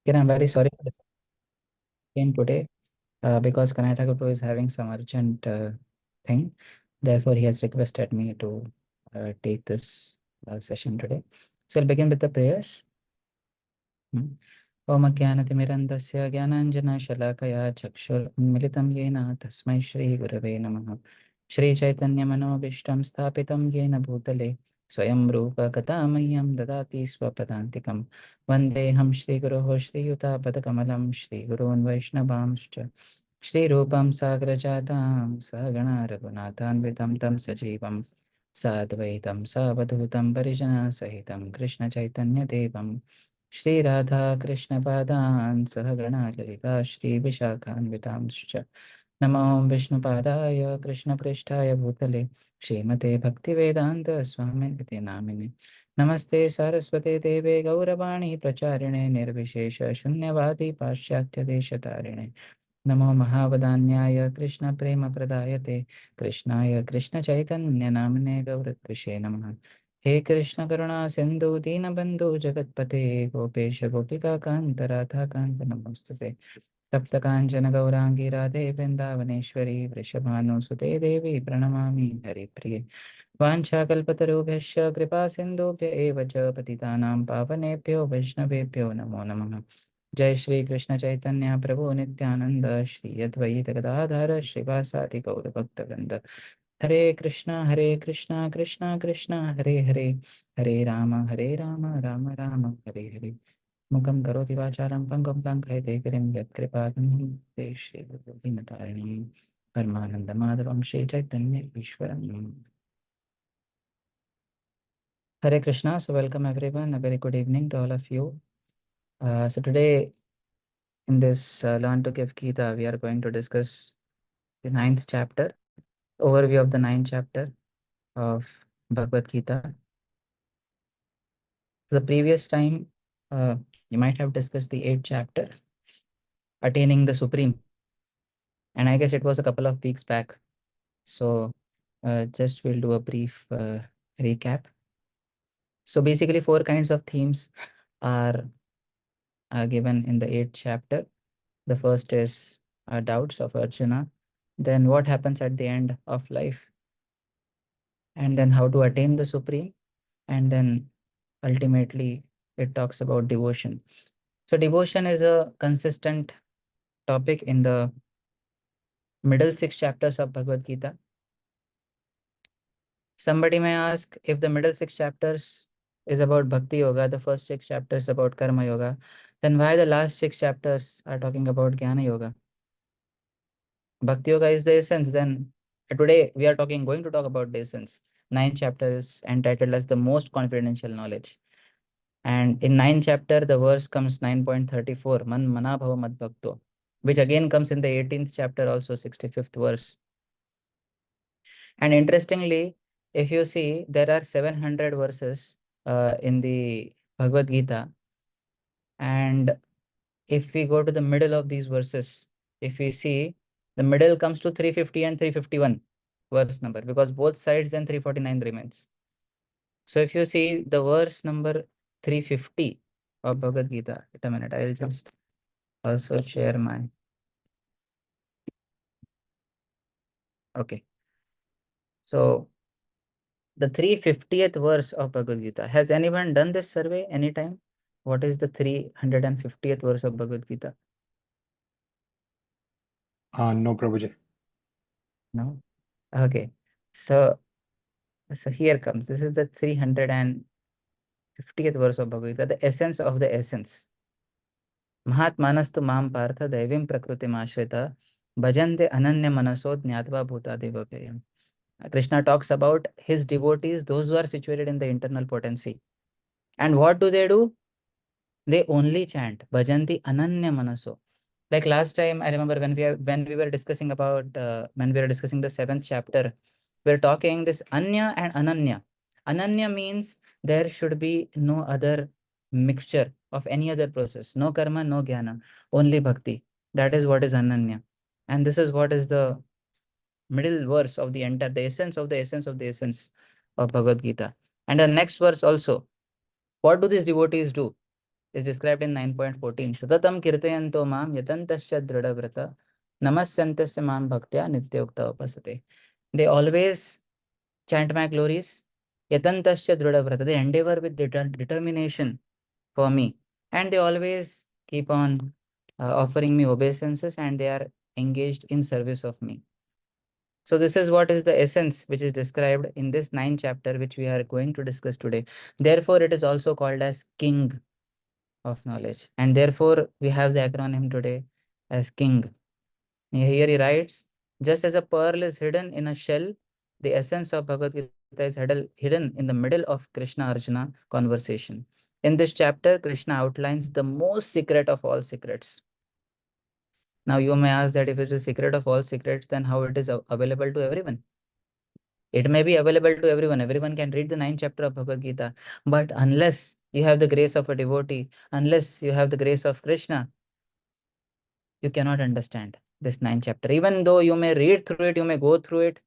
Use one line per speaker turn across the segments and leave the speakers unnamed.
Again, I'm very sorry for this again today because Karnataka Pro is having some urgent thing. Therefore, he has requested me to take this session today. So I'll begin with the prayers. ओम अज्ञानतिमिरन्धस्य ज्ञानाञ्जनशलाकया चक्षुर्मिलितं येन तस्मै श्रीगुरवे नमः। श्रीचैतन्यमनोभीष्टं स्थापितं येन भूतले स्वयं रूपकथामह्यं ददाति स्वपदान्तिकं। वन्देऽहं श्रीगुरोः श्रीयुतापदकमलं श्रीगुरून् वैष्णवांश्च श्रीरूपं साग्रजातां सहगणा रघुनाथान्वितं तं सजीवं साद्वैतं सावधूतं परिजनसहितं कृष्णचैतन्यदेवं श्रीराधा कृष्णपादान् सहगणा ललिता श्रीविशाखान्वितांश्च नमो विष्णुपादाय कृष्णप्रेष्ठाय भूतले श्रीमते भक्तिवेदान्त स्वामिनिति नामिने नमस्ते सारस्वते देवे गौरवाणी प्रचारिणे निर्विशेष शून्यवादी पाश्चात्यदेशतारिणे नमो महावदान्याय कृष्णप्रेमप्रदायते कृष्णाय कृष्णचैतन्यनाम्ने गौरद्विषे नमः। हे कृष्ण करुणा सिंधु दीनबंधु जगत्पते गोपेश गोपिका कांत राधा कांत नमोस्तुते। तप्त कांचन गौरांगी राधे वृंदावनेश्वरी वृषभानुसुते देवी प्रणमामि हरिप्रिये। वाञ्छाकल्पतरुभ्यश्च कृपा सिन्धुभ्य एव च पतितानां पावनेभ्यो वैष्णवेभ्यो नमो नमः। जय श्री कृष्ण चैतन्य प्रभु नित्यानंद श्री अद्वैत गदाधर श्रीवासादि गौरभक्तवृंद। हरे कृष्णा कृष्णा कृष्णा हरे हरे हरे राम राम राम हरे हरे। मुखं करोति वाचालं पङ्गुं लङ्घयते गिरिं यत्कृपातमहं ते श्रीगुरुदीनतारिणीं परमानन्दमाधवं Sri Chaitanya ईश्वरम्। Hare Krishna. So welcome everyone. A very good evening to all of you. So today in this Learn to Give Gita, we are going to discuss the 9th chapter, overview of the 9th chapter of Bhagavad Gita. The previous time, you might have discussed the 8th chapter, Attaining the Supreme. And I guess it was a couple of weeks back. So just we'll do a brief recap. So basically 4 kinds of themes are given in the 8th chapter. The first is doubts of Arjuna, then what happens at the end of life, and then how to attain the Supreme, and then ultimately it talks about devotion. So devotion is a consistent topic in the middle 6 chapters of Bhagavad Gita. Somebody may ask, if the middle 6 chapters is about Bhakti Yoga, the first 6 chapters about Karma Yoga, then why the last 6 chapters are talking about Jnana Yoga? Bhakti Yoga is the essence. Then today we are going to talk about the essence. 9th chapter is entitled as the most confidential knowledge. And in 9th chapter, the verse comes 9.34, Man mana bhava mad bhakto, which again comes in the 18th chapter, also 65th verse. And interestingly, if you see, there are 700 verses in the Bhagavad Gita. And if we go to the middle of these verses, if we see, the middle comes to 350 and 351 verse number, because both sides then 349 remains. So if you see the verse number 350 of Bhagavad Gita, wait a minute, I'll just also share my. Okay. So the 350th verse of Bhagavad Gita. Has anyone done this survey anytime? What is the 350th verse of Bhagavad Gita?
No, Prabhuji.
No? Okay. So here comes. This is the 350th verse of Bhagavad Gita, the essence of the essence. Mahatmanastu mam partha daivim prakriti mashrita bhajante ananya manaso jnatva bhuta devapayam. Krishna talks about his devotees, those who are situated in the internal potency. And what do? They only chant bhajanti ananya manaso. Like last time, I remember when we were discussing about when we were discussing the 7th chapter, we are talking this anya and ananya. Ananya means there should be no other mixture of any other process, no karma, no jnana, only bhakti. That is what is ananya, and this is what is the middle verse of the entire, the essence of the essence of the essence of Bhagavad Gita. And the next verse also, what do these devotees do? is described in 9.14. Satatam kirtayanto mam yatantasya dridhavrata namasyantasya mam bhaktya nityokta upasate. They always chant my glories. Yatantasya dridhavrata. They endeavor with determination for me. And they always keep on offering me obeisances, and they are engaged in service of me. So this is what is the essence which is described in this 9th chapter, which we are going to discuss today. Therefore, it is also called as King of Knowledge. And therefore, we have the acronym today as King. Here he writes, just as a pearl is hidden in a shell, the essence of Bhagavad Gita is hidden in the middle of Krishna-Arjuna conversation. In this chapter, Krishna outlines the most secret of all secrets. Now you may ask that if it is a secret of all secrets, then how it is available to everyone? It may be available to everyone. Everyone can read the 9th chapter of Bhagavad Gita. But unless you have the grace of a devotee, unless you have the grace of Krishna, you cannot understand this 9th chapter. Even though you may read through it, you may go through it,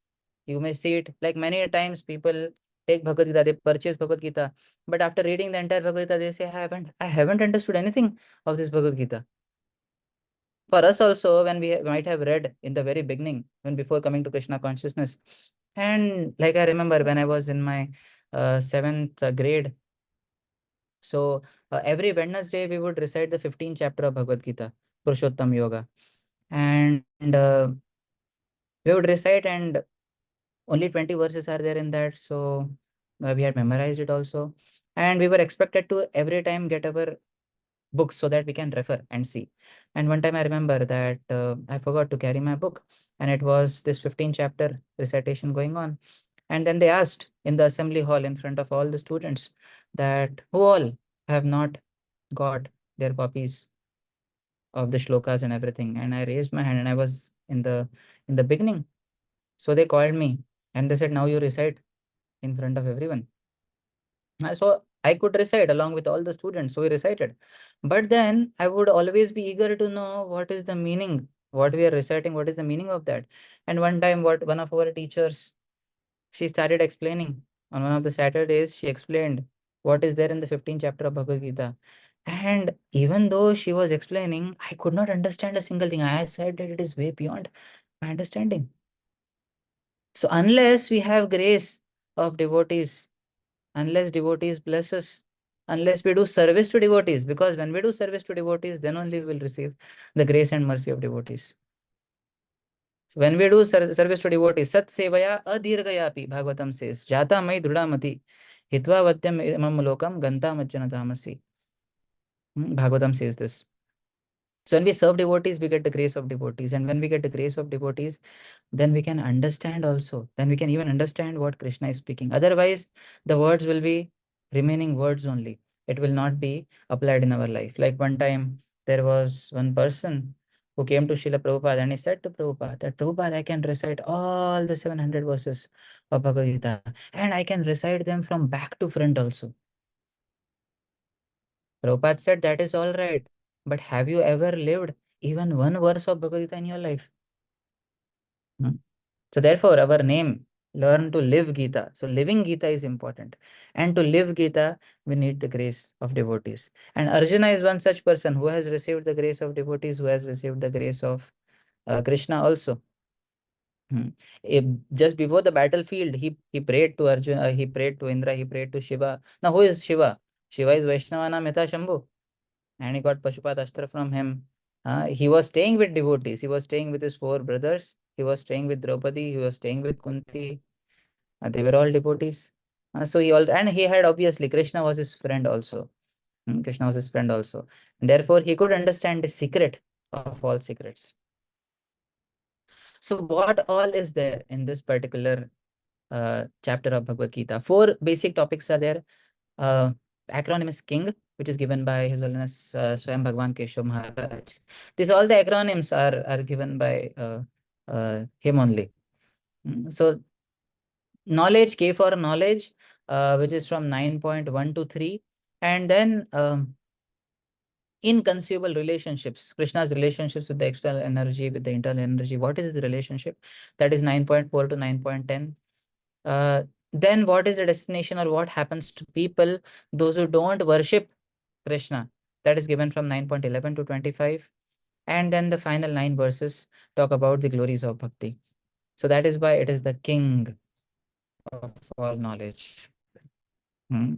you may see it. Like many times people take Bhagavad Gita, they purchase Bhagavad Gita, but after reading the entire Bhagavad Gita, they say, I haven't understood anything of this Bhagavad Gita. For us also, when we might have read in the very beginning, when before coming to Krishna consciousness, and like I remember when I was in my 7th grade, so every Wednesday we would recite the 15th chapter of Bhagavad Gita, Purushottam Yoga, and we would recite, and only 20 verses are there in that. So we had memorized it also, and we were expected to every time get our books so that we can refer and see. And one time I remember that I forgot to carry my book, and it was this 15 chapter recitation going on. And then they asked in the assembly hall in front of all the students that who all have not got their copies of the shlokas and everything. And I raised my hand, and I was in the beginning. So they called me and they said, now you recite in front of everyone. So I could recite along with all the students. So we recited. But then I would always be eager to know what is the meaning, what we are reciting, what is the meaning of that. And one time, what one of our teachers, she started explaining on one of the Saturdays, she explained what is there in the 15th chapter of Bhagavad Gita. And even though she was explaining, I could not understand a single thing. I said that it is way beyond my understanding. So unless we have grace of devotees, unless devotees bless us, unless we do service to devotees, because when we do service to devotees, then only we will receive the grace and mercy of devotees. So when we do service to devotees, Sat Sevaya Adirgayapi, Bhagavatam says, Jata Mai Drudamati, Hitva Vatyam Imam Lokam, Ganta Majjana Tamasi. Bhagavatam says this. So when we serve devotees, we get the grace of devotees. And when we get the grace of devotees, then we can understand also. Then we can even understand what Krishna is speaking. Otherwise, the words will be remaining words only. It will not be applied in our life. Like one time, there was one person who came to Srila Prabhupada and he said to Prabhupada that, Prabhupada, I can recite all the 700 verses of Bhagavad Gita and I can recite them from back to front also. Prabhupada said, that is all right. But have you ever lived even one verse of Bhagavad Gita in your life? Hmm. So therefore, our name, learn to live Gita. So living Gita is important. And to live Gita, we need the grace of devotees. And Arjuna is one such person who has received the grace of devotees, who has received the grace of Krishna also. Just before the battlefield, he prayed to Arjuna, he prayed to Indra, he prayed to Shiva. Now, who is Shiva? Shiva is Vaishnavana Meta Shambhu. And he got Pashupat Astra from him. He was staying with devotees. He was staying with his 4 brothers. He was staying with Draupadi. He was staying with Kunti. They were all devotees. And he had obviously Krishna was his friend also. Krishna was his friend also. And therefore, he could understand the secret of all secrets. So, what all is there in this particular chapter of Bhagavad Gita? 4 basic topics are there. Acronym is King, which is given by His Holiness Swayam Bhagwan Keshav Maharaj. These all the acronyms are given by him only. So knowledge, K for knowledge, which is from 9.1 to 3. And then inconceivable relationships, Krishna's relationships with the external energy, with the internal energy. What is his relationship? That is 9.4 to 9.10. Then what is the destination or what happens to people, those who don't worship Krishna? That is given from 9.11 to 25. And then the final 9 verses talk about the glories of Bhakti. So that is why it is the king of all knowledge. Hmm.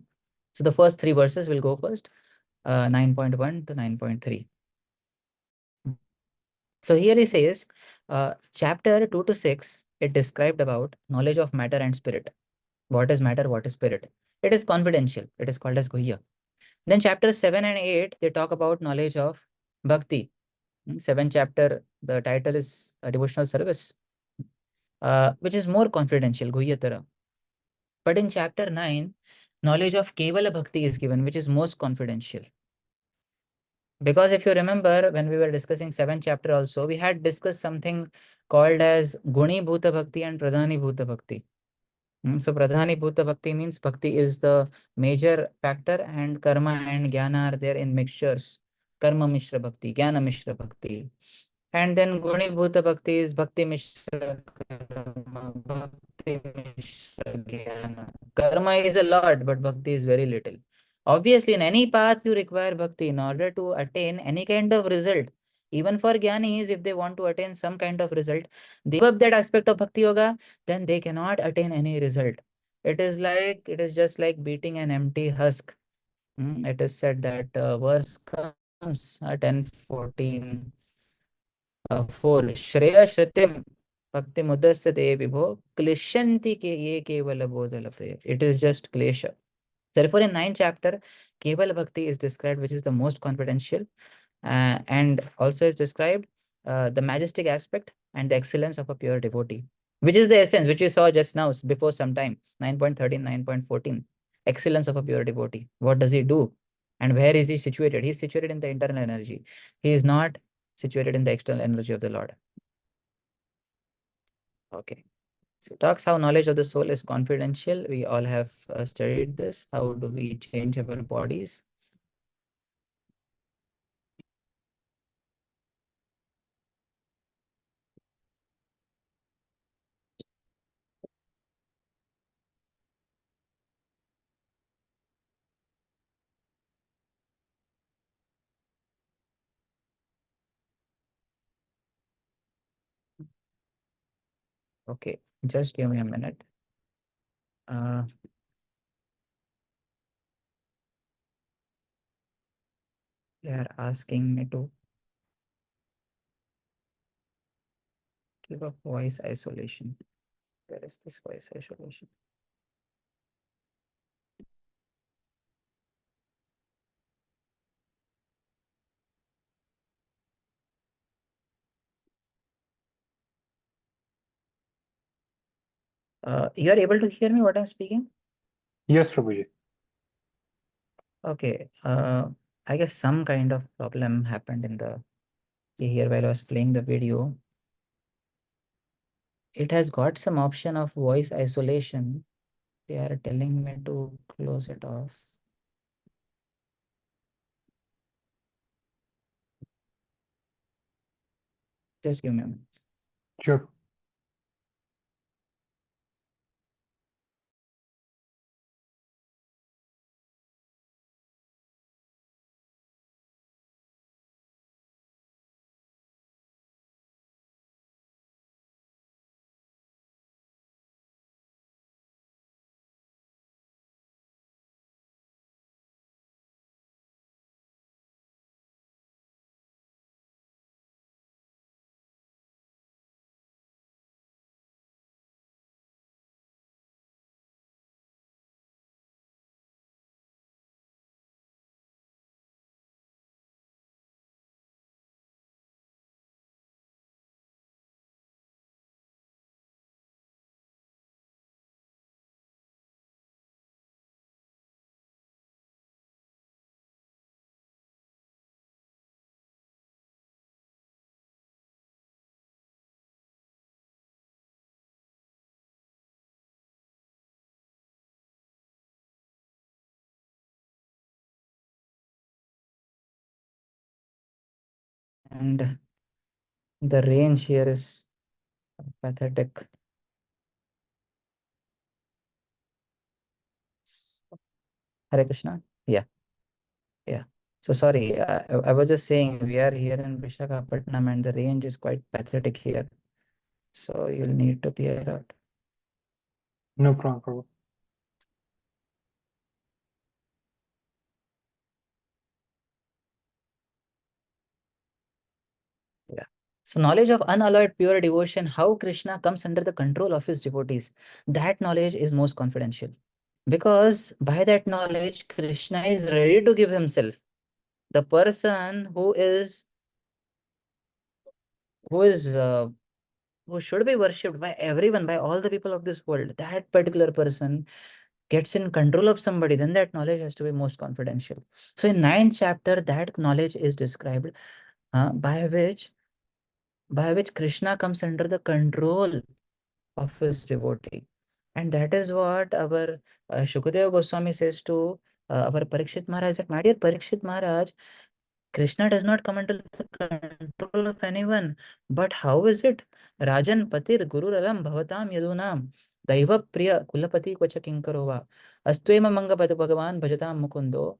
So the first 3 verses will go first, 9.1 to 9.3. So here he says, chapter 2 to 6, it described about knowledge of matter and spirit. What is matter, what is spirit? It is confidential. It is called as Guhya. Then chapter 7 and 8, they talk about knowledge of Bhakti. 7th chapter, the title is Devotional Service, which is more confidential, Guhyatara. But in chapter 9, knowledge of Kevala Bhakti is given, which is most confidential. Because if you remember, when we were discussing 7th chapter also, we had discussed something called as Guni Bhuta Bhakti and Pradhani Bhuta Bhakti. So Pradhani Bhuta Bhakti means Bhakti is the major factor and Karma and Jnana are there in mixtures. Karma Mishra Bhakti, Jnana Mishra Bhakti. And then Guni Bhuta Bhakti is Bhakti Mishra Karma, Bhakti Mishra Jnana. Karma is a lot, but Bhakti is very little. Obviously, in any path, you require Bhakti in order to attain any kind of result. Even for Jnanis, if they want to attain some kind of result, they give up that aspect of Bhakti Yoga, then they cannot attain any result. It is just like beating an empty husk. It is said that verse comes at 10:14. 4 Shreya Shritim Bhakti Mudasya De Vibho Klishyanti Ke Ye Kevala Bodhalape. It is just Klesha. Therefore, in 9th chapter, Keval Bhakti is described, which is the most confidential, and also is described the majestic aspect and the excellence of a pure devotee, which is the essence, which we saw just now, before some time, 9.13, 9.14. Excellence of a pure devotee. What does he do? And where is he situated? He is situated in the internal energy. He is not situated in the external energy of the Lord. Okay. So it talks how knowledge of the soul is confidential. We all have studied this. How do we change our bodies? Okay, just give me a minute. Uh, they are asking me to give up voice isolation. Where is this voice isolation? You are able to hear me what I'm speaking?
Yes, Prabhuji.
Okay. I guess some kind of problem happened in the here while I was playing the video. It has got some option of voice isolation. They are telling me to close it off. Just give me a minute.
Sure.
And the range here is pathetic. So, Hare Krishna. Yeah, yeah. So sorry, I was just saying we are here in Vishakhapatnam and the range is quite pathetic here. So you'll need to clear out.
No problem, Prabhu.
Yeah. So knowledge of unalloyed pure devotion, how Krishna comes under the control of his devotees, that knowledge is most confidential. Because by that knowledge, Krishna is ready to give himself. The person who is who should be worshipped by everyone, by all the people of this world, that particular person gets in control of somebody, then that knowledge has to be most confidential. So in ninth chapter, that knowledge is described, by which Krishna comes under the control of his devotee. And that is what our Shukadeva Goswami says to our Parikshit Maharaj, that, my dear Parikshit Maharaj, Krishna does not come under the control of anyone. But how is it? Rajan Patir Guru Ralam Bhavatam Yadunam Daiva Priya Kulapati Kvacha Kinkarova Astwema Mangapati Bhagavan Bhajatam Mukundo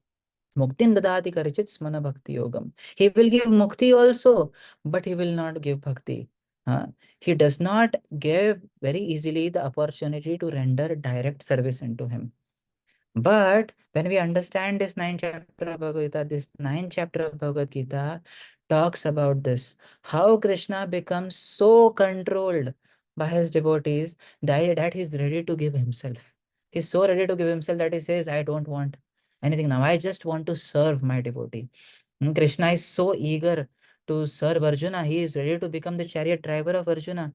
Muktim Dadati Karichit Smana Bhakti Yogam. He will give mukti also, but he will not give bhakti. He does not give very easily the opportunity to render direct service unto him. But when we understand this ninth chapter of Bhagavad Gita, this ninth chapter of Bhagavad Gita talks about this, how Krishna becomes so controlled by his devotees that he's ready to give himself. He's so ready to give himself that he says, I don't want anything now. I just want to serve my devotee. Krishna is so eager to serve Arjuna. He is ready to become the chariot driver of Arjuna.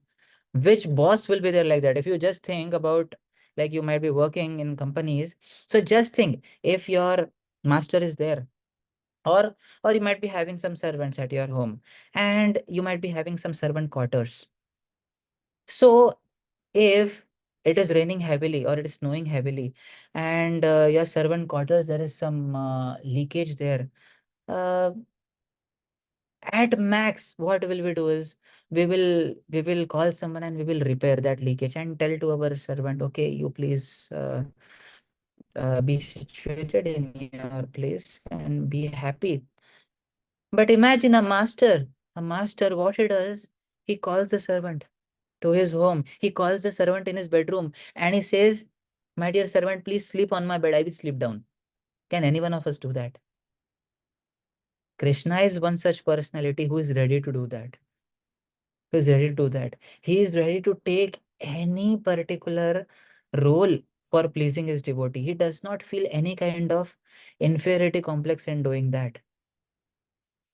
Which boss will be there like that? If you just think about, like, you might be working in companies, so just think if your master is there, or you might be having some servants at your home, and you might be having some servant quarters. So if it is raining heavily or it is snowing heavily, and your servant quarters, there is some leakage there, uh, at max what will we do is we will call someone and we will repair that leakage and tell to our servant, okay, you please be situated in your place and be happy. But imagine a master, what he does, he calls the servant to his home, he calls the servant in his bedroom, and he says, my dear servant, please sleep on my bed, I will sleep down. Can any one of us do that? Krishna is one such personality who is ready to do that. He is ready to do that. He is ready to take any particular role for pleasing his devotee. He does not feel any kind of inferiority complex in doing that.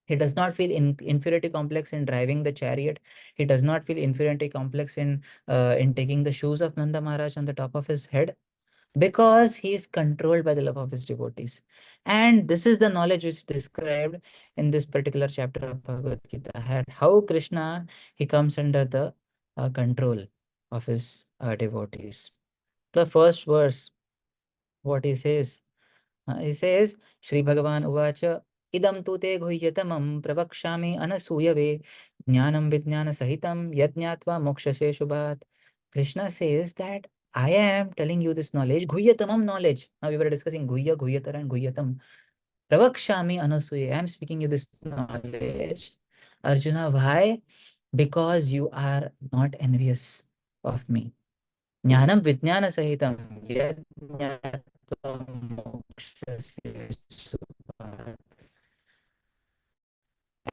He does not feel inferiority complex in driving the chariot. He does not feel inferiority complex in taking the shoes of Nanda Maharaj on the top of his head, because he is controlled by the love of his devotees. And this is the knowledge which is described in this particular chapter of Bhagavad Gita, how Krishna, he comes under the control of his devotees. The first verse, what he says, Shri Bhagavan Uvacha, Idam tu te guhyatamam pravakshami anasuyave jnanam vijnana sahitam yajnatva mokshase shubhat. Krishna says that I am telling you this knowledge, guhyatamam knowledge. Now we were discussing guhya, guhyatar and guhyatam. Pravakshami anasuya. I am speaking you this knowledge. Arjuna, why? Because you are not envious of me. Jnanam vijnana sahitam yajnatva mokshase shubhat.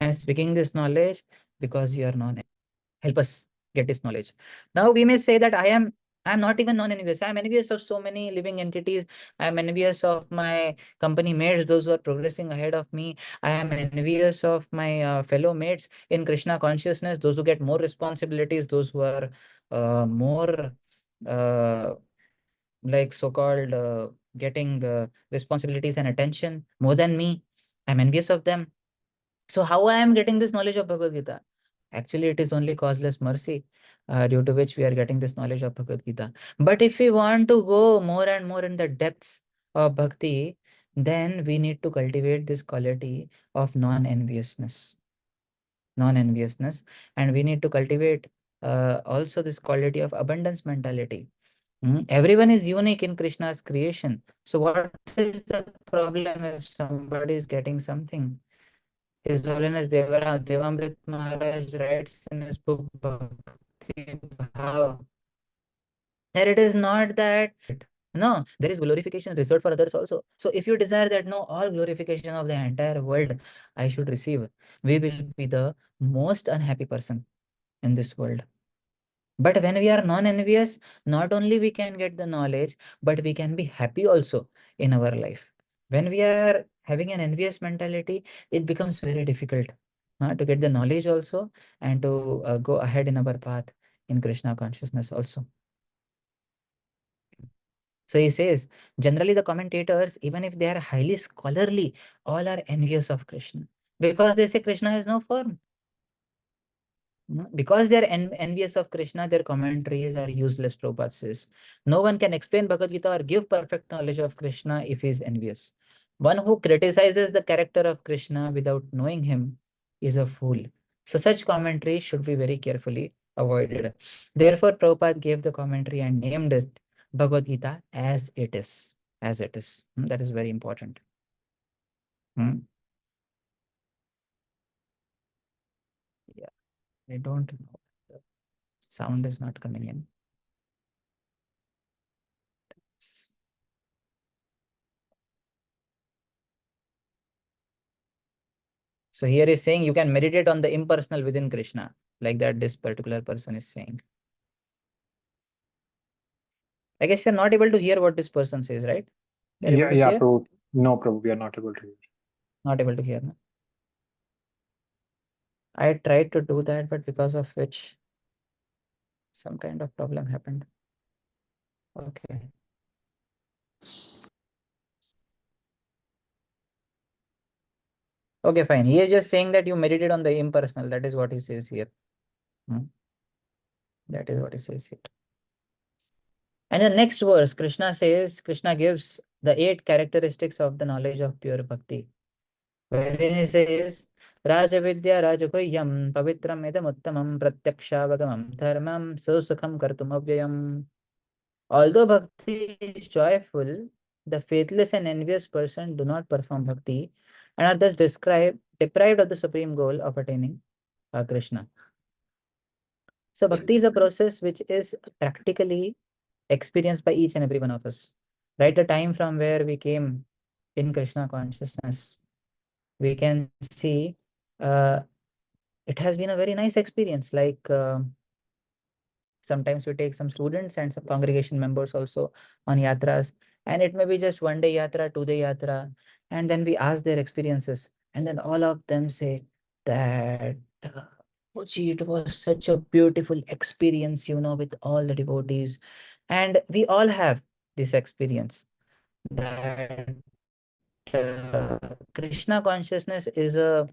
I am speaking this knowledge because you are non. Help us get this knowledge. Now we may say that I am not even non-envious. I am envious of so many living entities. I am envious of my company mates, those who are progressing ahead of me. I am envious of my fellow mates in Krishna consciousness, those who get more responsibilities, those who are more uh, like so-called getting responsibilities and attention more than me. I'm envious of them. So how I am getting this knowledge of Bhagavad Gita? Actually, it is only causeless mercy, due to which we are getting this knowledge of Bhagavad Gita. But if we want to go more and more in the depths of bhakti, then we need to cultivate this quality of non-enviousness. Non-enviousness. And we need to cultivate also this quality of abundance mentality. Everyone is unique in Krishna's creation. So what is the problem if somebody is getting something? His Holiness Devamrit Maharaj writes in his book Bhakti Bhav that it is not that no, there is glorification reserved for others also. So if you desire that no, all glorification of the entire world I should receive, we will be the most unhappy person in this world. But when we are non-envious, not only we can get the knowledge, but we can be happy also in our life. When we are having an envious mentality, it becomes very difficult to get the knowledge also and to go ahead in our path in Krishna consciousness also. So he says, generally the commentators, even if they are highly scholarly, all are envious of Krishna because they say Krishna has no form. Because they are envious of Krishna, their commentaries are useless, Prabhupada says. No one can explain Bhagavad Gita or give perfect knowledge of Krishna if he is envious. One who criticizes the character of Krishna without knowing him is a fool. So such commentaries should be very carefully avoided. Therefore, Prabhupada gave the commentary and named it Bhagavad Gita as it is. As it is. That is very important. Hmm. Yeah, I don't know. The sound is not coming in. So here is saying you can meditate on the impersonal within Krishna, like that this particular person is saying. I guess you're not able to hear what this person says, right? You're able
Yeah,
to
yeah,
hear?
Prabhu. No, Prabhu, we are not able to hear.
Not able to hear. No? I tried to do that, but because of which some kind of problem happened. Okay. Okay, fine. He is just saying that you meditate on the impersonal. That is what he says here. That is what he says here. And the next verse, Krishna gives the 8 characteristics of the knowledge of pure bhakti. Wherein he says, Rajavidya Rajaguhyam Pavitram Idamuttamam Pratyakshavagam Dharmam Susukham Kartum Avyayam. Although bhakti is joyful, the faithless and envious person do not perform bhakti and are thus deprived of the supreme goal of attaining Krishna. So bhakti is a process which is practically experienced by each and every one of us. Right, the time from where we came in Krishna consciousness, we can see uh, it has been a very nice experience. Like sometimes we take some students and some congregation members also on yatras, and it may be just 1 day yatra, 2 day yatra, and then we ask their experiences, and then all of them say that "Oh, gee, it was such a beautiful experience, with all the devotees," and we all have this experience that Krishna consciousness is a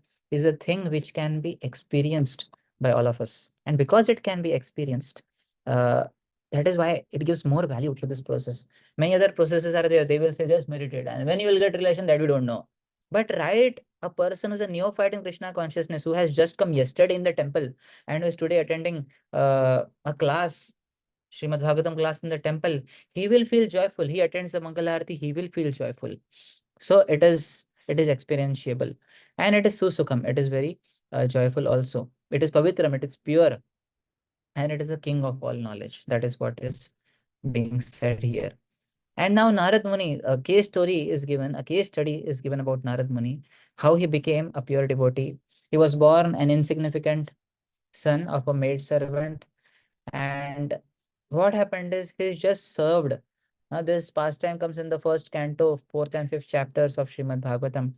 thing which can be experienced by all of us, and because it can be experienced, uh, that is why it gives more value to this process. Many other processes are there; they will say just meditate, and when you will get relation, that we don't know. But right, a person who's a neophyte in Krishna consciousness who has just come yesterday in the temple and who is today attending a class, Srimad Bhagavatam class in the temple, he will feel joyful. He attends the Mangalarti, he will feel joyful. So it is experientiable, and it is susukham. It is very joyful also. It is pavitram. It is pure, and it is a king of all knowledge. That is what is being said here. And now Narad Muni, a case story is given. A case study is given about Narad Muni, how he became a pure devotee. He was born an insignificant son of a maid servant, and what happened is he just served. This pastime comes in the first canto, fourth and fifth chapters of Srimad Bhagavatam.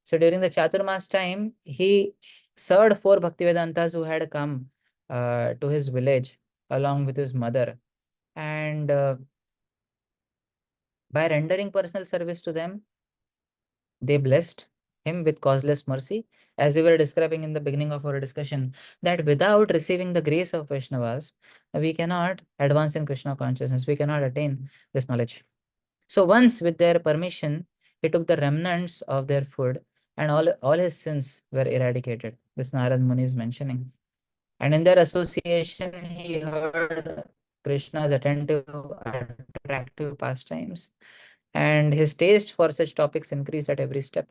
So during the Chaturmas time, he served 4 Bhaktivedantas who had come to his village along with his mother. And by rendering personal service to them, they blessed him with causeless mercy, as we were describing in the beginning of our discussion, that without receiving the grace of Vaishnavas, we cannot advance in Krishna consciousness, we cannot attain this knowledge. So once, with their permission, he took the remnants of their food, and all his sins were eradicated. This Narad Muni is mentioning. And in their association, he heard Krishna's attentive, attractive pastimes, and his taste for such topics increased at every step.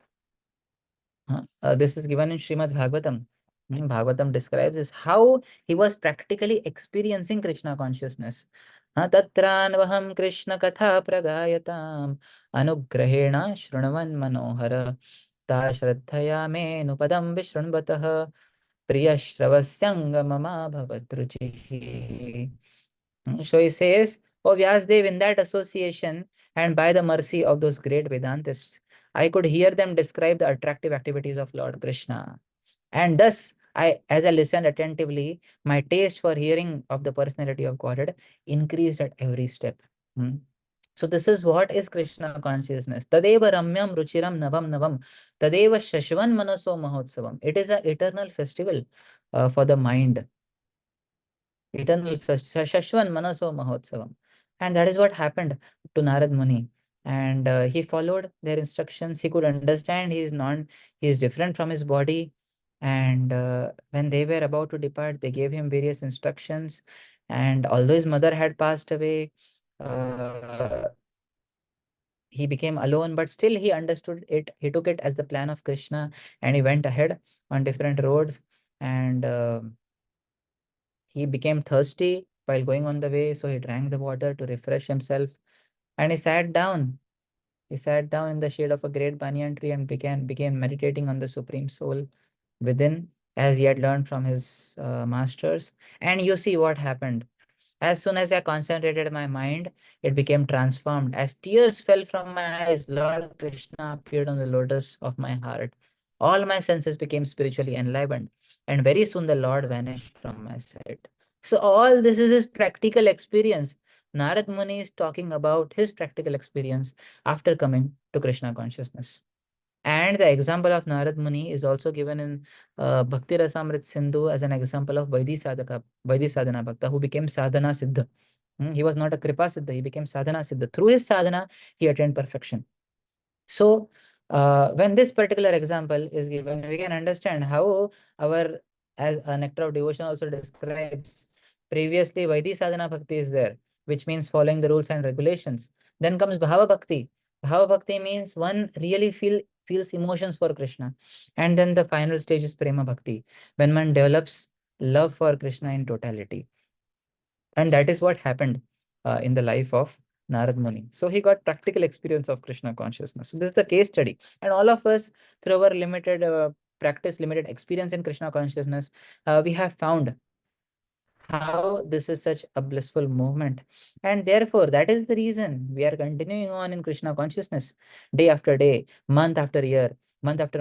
This is given in Srimad Bhagavatam. Bhagavatam describes is how he was practically experiencing Krishna consciousness. Tatranvaham Krishna katha pragayatam anugrahena shrunavan manohara ta shraddhaya me nupadam vishrunvatah priyashravasyanga mama bhavatruchihi. So he says, "O Vyasdev, in that association and by the mercy of those great Vedantists, I could hear them describe the attractive activities of Lord Krishna. And thus, as I listened attentively, my taste for hearing of the personality of Godhead increased at every step." Hmm. So this is what is Krishna consciousness. Tadeva ramyam ruchiram navam navam. Tadeva shashvan manaso mahotsavam. It is an eternal festival for the mind. Eternal Shashvan Manaso Mahotsavam. And that is what happened to Narad Muni. And he followed their instructions. He could understand he is different from his body. And when they were about to depart, they gave him various instructions. And although his mother had passed away, uh, he became alone, but still he understood it. He took it as the plan of Krishna and he went ahead on different roads. And he became thirsty while going on the way, so he drank the water to refresh himself. And he sat down. He sat down in the shade of a great banyan tree and began meditating on the Supreme Soul within, as he had learned from his masters. And you see what happened. As soon as I concentrated my mind, it became transformed. As tears fell from my eyes, Lord Krishna appeared on the lotus of my heart. All my senses became spiritually enlivened, and very soon the Lord vanished from my sight. So, all this is his practical experience. Narad Muni is talking about his practical experience after coming to Krishna consciousness. And the example of Narad Muni is also given in Bhakti Rasamrit Sindhu as an example of Vaidhi Sadhana Bhakta, who became Sadhana Siddha. He was not a Kripa Siddha, he became Sadhana Siddha. Through his sadhana, he attained perfection. So, when this particular example is given, we can understand how our, as a nectar of devotion also describes, previously Vaidhi Sadhana Bhakti is there, which means following the rules and regulations. Then comes Bhava Bhakti. Bhava Bhakti means one really feels emotions for Krishna. And then the final stage is Prema Bhakti, when one develops love for Krishna in totality. And that is what happened in the life of Narad Muni. So he got practical experience of Krishna consciousness. So this is the case study. And all of us, through our limited practice, limited experience in Krishna consciousness, we have found how this is such a blissful movement. And therefore, that is the reason we are continuing on in Krishna consciousness day after day, month after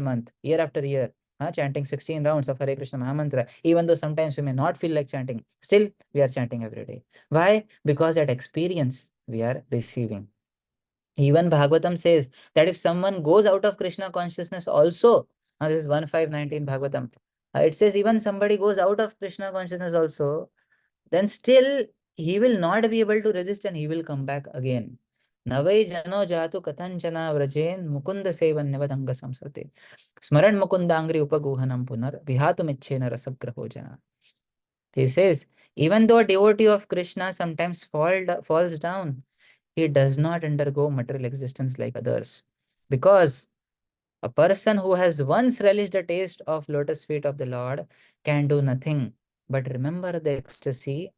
month, year after year, chanting 16 rounds of Hare Krishna Mahamantra. Even though sometimes we may not feel like chanting, still we are chanting every day. Why? Because that experience we are receiving. Even Bhagavatam says that if someone goes out of Krishna consciousness also, this is 1519 Bhagavatam, it says even somebody goes out of Krishna consciousness also, then still he will not be able to resist and he will come back again. Navai jano jatu katanchana vrajen mukunda sevanyavadanga samsrute. Smaran mukundangri upaguhanam punar vihatumicchena rasagraho jana. He says, even though a devotee of Krishna sometimes falls down, he does not undergo material existence like others. Because a person who has once relished the taste of lotus feet of the Lord can do nothing but remember the ecstasy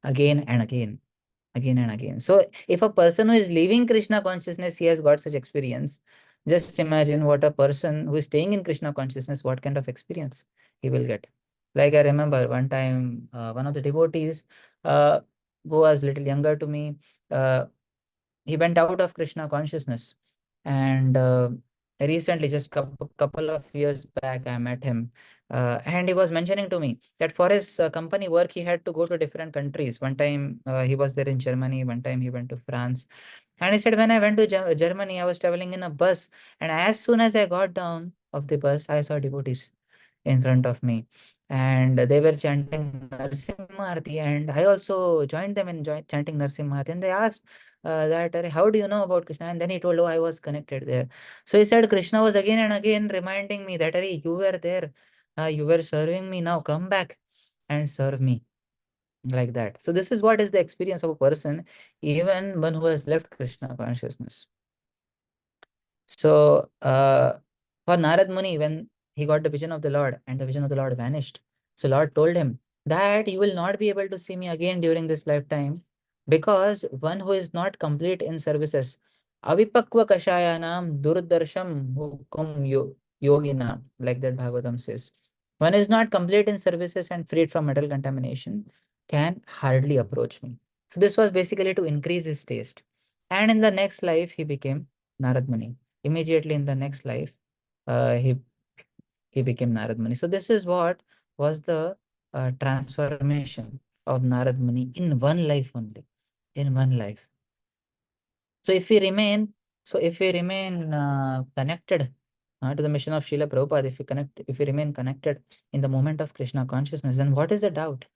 again and again, again and again. So if a person who is leaving Krishna consciousness, he has got such experience, just imagine what a person who is staying in Krishna consciousness, what kind of experience he will get. Like I remember one time, one of the devotees uh, who was little younger to me, uh, he went out of Krishna consciousness. And recently, just couple of years back, I met him. And he was mentioning to me that for his company work, he had to go to different countries. One time he was there in Germany, one time he went to France. And he said, when I went to Germany, I was traveling in a bus. And as soon as I got down of the bus, I saw devotees in front of me. And they were chanting Narsimha and I also joined them in chanting Narsimha. And they asked that, "Arey, how do you know about Krishna?" And then he told, "Oh, I was connected there." So he said, Krishna was again and again reminding me that, "Arey, you were there, you were serving me, now come back and serve me." like that. So this is what is the experience of a person, even one who has left Krishna consciousness. So for Narad Muni, when he got the vision of the Lord and the vision of the Lord vanished, so Lord told him that you will not be able to see me again during this lifetime, because one who is not complete in services, avipakva kashayanam durdarsham hukum yogina, like that Bhagavatam says, one is not complete in services and freed from metal contamination can hardly approach me. So this was basically to increase his taste. And in the next life, he became Narad Muni. Immediately in the next life, uh, he he became Narad Muni. So this is what was the transformation of Narad Muni in one life only, in one life. So if we remain connected to the mission of Srila Prabhupada, if we remain connected in the moment of Krishna consciousness, then what is the doubt?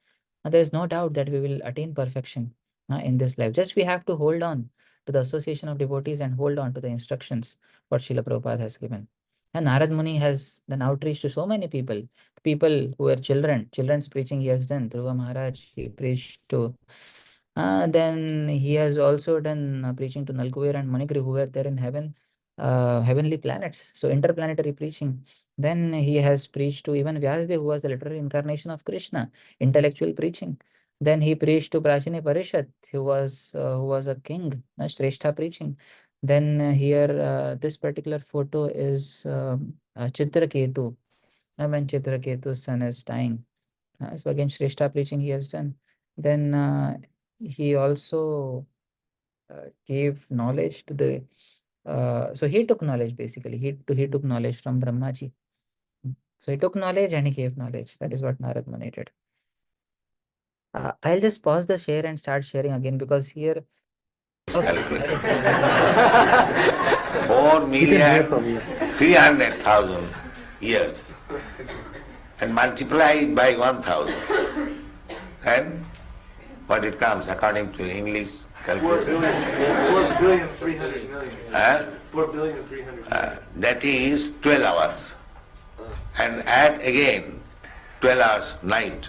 There is no doubt that we will attain perfection in this life. Just we have to hold on to the association of devotees and hold on to the instructions what Srila Prabhupada has given. And Narad Muni has done outreach to so many people, people who were children, children's preaching he has done. Dhruva Maharaj, he preached to. Then he has also done preaching to Nalkuver and Manikri, who were there in heaven, heavenly planets. So interplanetary preaching. Then he has preached to even Vyasdev, who was the literal incarnation of Krishna, intellectual preaching. Then he preached to Prachini Parishad, who was a king, Shrestha preaching. Then here, this particular photo is Chitraketu, when Chitraketu's son is dying. So again, Shrestha preaching he has done. Then he also gave knowledge to the. So he took knowledge basically. He took knowledge from Brahmaji. So he took knowledge and he gave knowledge. That is what Narad Muni did. I'll just pause the share and start sharing again, because here. Okay, that is fine. Let me share.
4 million 300,000 years and multiply it by 1,000. And what it comes according to English
4
calculation?
billion, 4 billion 300 million.
Huh?
4 billion 300 million.
That is 12 hours. And add again 12 hours night.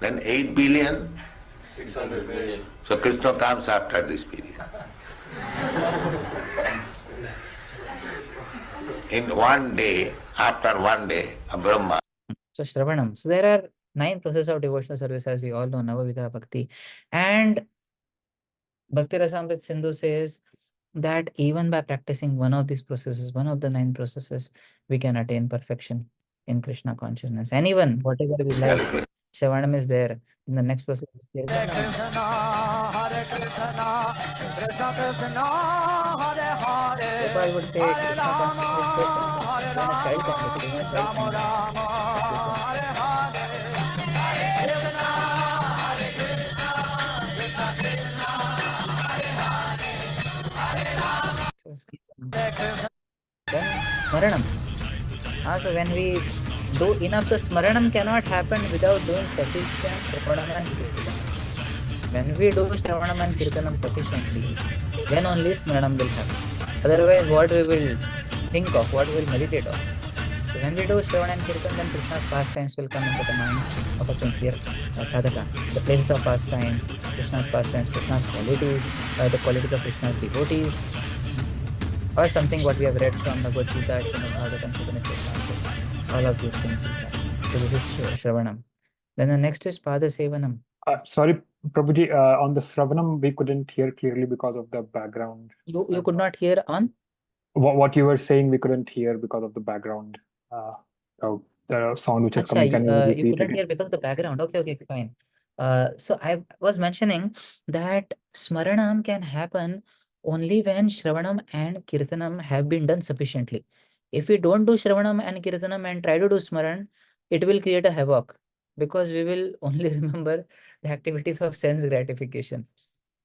Then 8 billion.
600 million.
So Krishna comes after this period. In one day, after one day, a Brahma.
So Shravanam. So there are 9 processes of devotional service, as we all know, Navavidha Bhakti. And Bhakti Rasamrit Sindhu says that even by practicing one of these processes, one of the 9 processes, we can attain perfection in Krishna consciousness. And even whatever we like, Shravanam is there. In the next process is Kirtanam. Gopal would say Krishna consciousness is even a child can make it, even a child can then Smaranam. So when we do enough, so Smaranam cannot happen without doing sufficient Shravanam and Kirtanam. When we do Shravanam and Kirtanam sufficiently, then only Smaranam will happen. Otherwise, what we will think of, what we will meditate on. So when we do Shravan and Kirtan, then Krishna's pastimes will come into the mind of a sincere sadhaka. The places of pastimes, Krishna's qualities, the qualities of Krishna's devotees, or something what we have read from the GITA, Bhagavatam, Upanishads, all of these things will come. So this is Shravanam. Then the next is Pada Sevanam.
Sorry, Prabhuji, on the Sravanam, we couldn't hear clearly because of the background.
You could not hear on?
What you were saying, we couldn't hear because of the background. The sound which is
Acha,
coming. Can you
you
repeat
couldn't
again?
hear because of the background. Okay, fine. So I was mentioning that Smaranam can happen only when Shravanam and Kirtanam have been done sufficiently. If we don't do Shravanam and Kirtanam and try to do Smaran, it will create a havoc, because we will only remember the activities of sense gratification.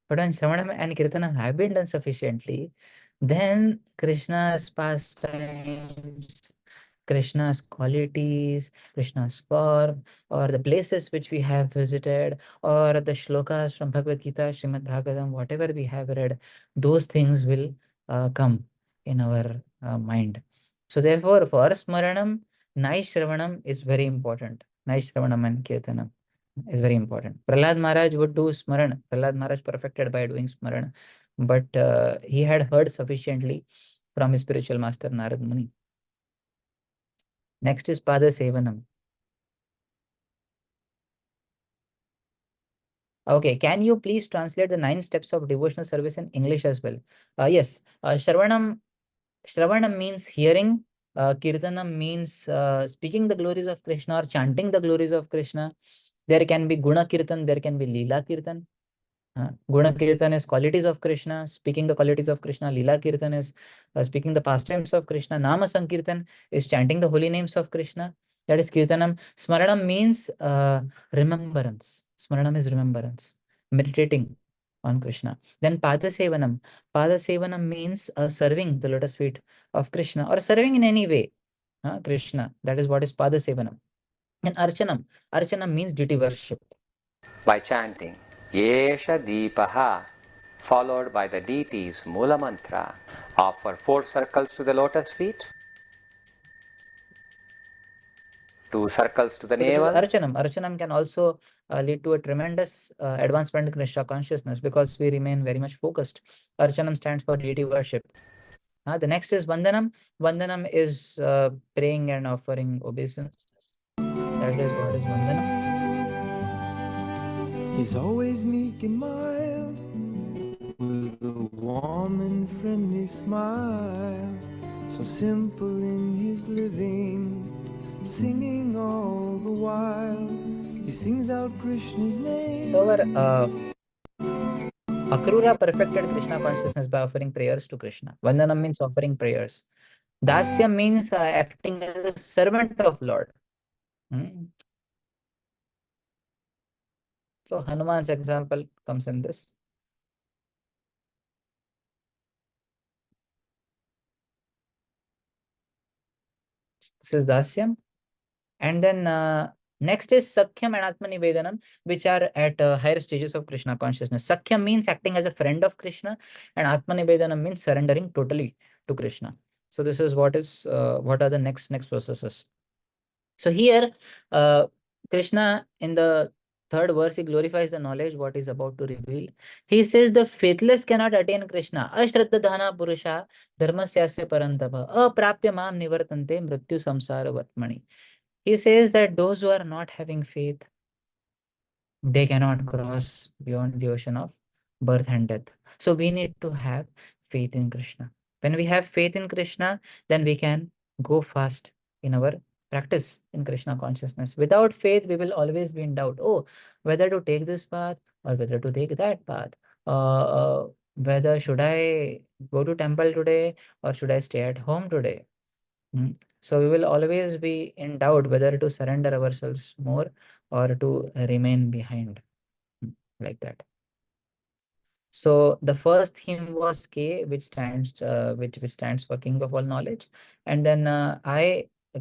But when Shravanam and Kirtanam have been done sufficiently, then Krishna's pastimes, Krishna's qualities, Krishna's form, or the places which we have visited, or the shlokas from Bhagavad Gita, Srimad Bhagavatam, whatever we have read, those things will come in our mind. So therefore, for Smaranam, Nai Shravanam is very important. Nai Shravanam and Kirtanam. is very important. Prahlad Maharaj would do Smaran. Prahlad Maharaj perfected by doing Smaran, but he had heard sufficiently from his spiritual master Narad Muni. Next is Pada Sevanam. Okay, can you please translate the 9 steps of devotional service in English as well? Yes, Shravanam means hearing. Kirtanam means speaking the glories of Krishna or chanting the glories of Krishna. There can be Guna Kirtan, there can be Leela Kirtan. Guna Kirtan is qualities of Krishna, speaking the qualities of Krishna. Leela Kirtan is speaking the pastimes of Krishna. Nama Sankirtan is chanting the holy names of Krishna. That is Kirtanam. Smaranam means remembrance. Smaranam is remembrance, meditating on Krishna. Then Padasevanam. Padasevanam means serving the lotus feet of Krishna or serving in any way Krishna. That is what is Padasevanam. And Archanam. Archanam means deity worship.
By chanting Yesha Deepaha, followed by the deity's Mula Mantra, offer 4 circles to the lotus feet, 2 circles to the
So this is
navel.
Archanam. Archanam can also lead to a tremendous advancement in Krishna consciousness because we remain very much focused. Archanam stands for deity worship. The next is Vandanam. Vandanam is praying and offering obeisance. That is what is Vandanam.
He's always meek and mild, with a warm and friendly smile. So simple in his living, singing all the while. He sings out Krishna's name.
So our Akrura perfected Krishna consciousness by offering prayers to Krishna. Vandanam means offering prayers. Dasya means acting as a servant of Lord. So Hanuman's example comes in this. This is Dasyam. And then next is Sakhyam and Atmanivedanam, which are at higher stages of Krishna consciousness. Sakhyam means acting as a friend of Krishna, and Atmanivedanam means surrendering totally to Krishna. So this is what are the next processes. So here, Krishna in the third verse, he glorifies the knowledge what is about to reveal. He says the faithless cannot attain Krishna. Ashraddha dhana purusha dharmasyasya parantapa aprapya mam nivartante mrityu samsara vatmani. He says that those who are not having faith, they cannot cross beyond the ocean of birth and death. So we need to have faith in Krishna. When we have faith in Krishna, then we can go fast in our practice in Krishna consciousness. Without faith, we will always be in doubt. Oh, whether to take this path or whether to take that path. Whether should I go to temple today or should I stay at home today? So we will always be in doubt whether to surrender ourselves more or to remain behind, like that. So the first theme was K, which stands for King of all knowledge, and then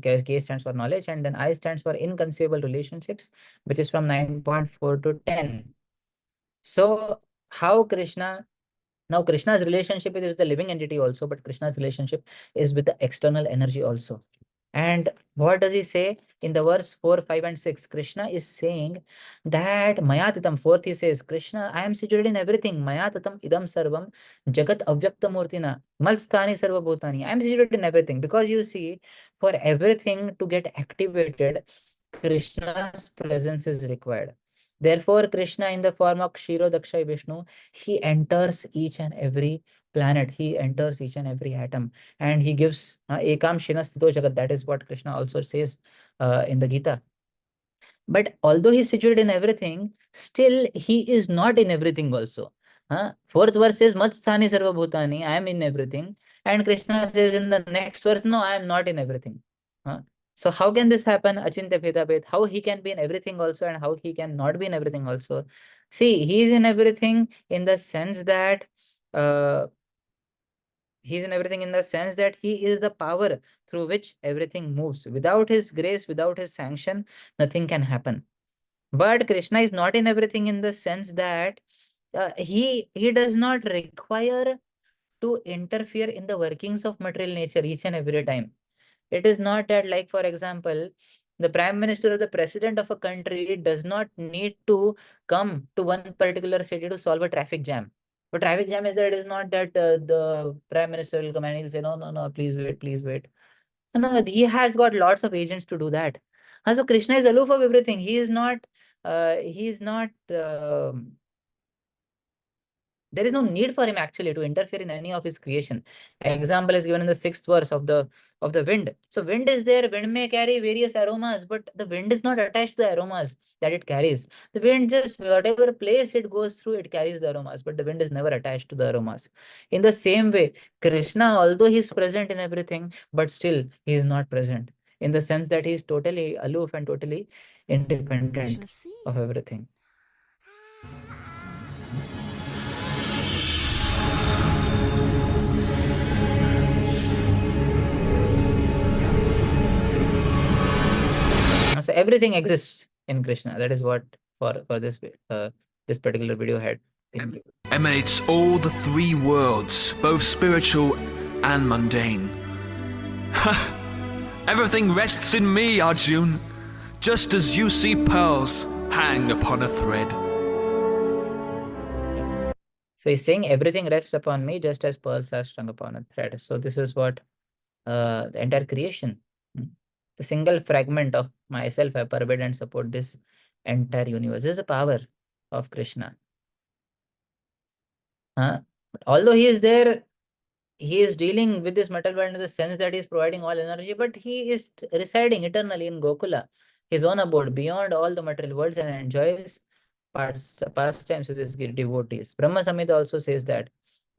K stands for knowledge, and then I stands for inconceivable relationships, which is from 9.4 to 10. So how now Krishna's relationship is with the living entity also, but Krishna's relationship is with the external energy also. And what does he say in the verse 4, 5, and 6? Krishna is saying that Mayatitam, fourth he says, Krishna, I am situated in everything. Mayatatam idam sarvam jagat avyakta murtina malsthani sarva bhutani. I am situated in everything. Because you see, for everything to get activated, Krishna's presence is required. Therefore, Krishna in the form of Kshiro Dakshay Vishnu, he enters each and every planet, he enters each and every atom, and he gives Ekam Shinastito Jagat. That is what Krishna also says in the Gita. But although he is situated in everything, still he is not in everything also. Fourth verse says, Matsthani Sarva Bhutani, I am in everything. And Krishna says in the next verse, no, I am not in everything. So how can this happen? Achintya Bheda Bhed. How he can be in everything also and how he can not be in everything also? See, he is in everything in the sense that he is in everything in the sense that he is the power through which everything moves. Without his grace, without his sanction, nothing can happen. But Krishna is not in everything in the sense that he does not require to interfere in the workings of material nature each and every time. It is not that, like, for example, The prime minister or the president of a country does not need to come to one particular city to solve a traffic jam. But traffic jam is that it is not that the prime minister will come and he'll say, no, no, no, please wait, please wait. No, he has got lots of agents to do that. So Krishna is aloof of everything. He is not there is no need for him actually to interfere in any of his creation. Example is given in the 6th verse of the wind. So wind is there, wind may carry various aromas, but the wind is not attached to the aromas that it carries. The wind just whatever place it goes through, it carries the aromas, but the wind is never attached to the aromas. In the same way, Krishna, although he is present in everything, but still he is not present in the sense that he is totally aloof and totally independent of everything. So everything exists in Krishna. That is what for this particular video had.
Emanates all the three worlds, both spiritual and mundane. Everything rests in me, Arjun, just as you see pearls hang upon a thread.
So he's saying everything rests upon me just as pearls are strung upon a thread. So this is what the entire creation, the single fragment of myself I pervade and support this entire universe. This is the power of Krishna. Although he is there, he is dealing with this material world in the sense that he is providing all energy, but he is residing eternally in Gokula, his own abode, beyond all the material worlds, and enjoys pastimes with his devotees. Brahma Samhita also says that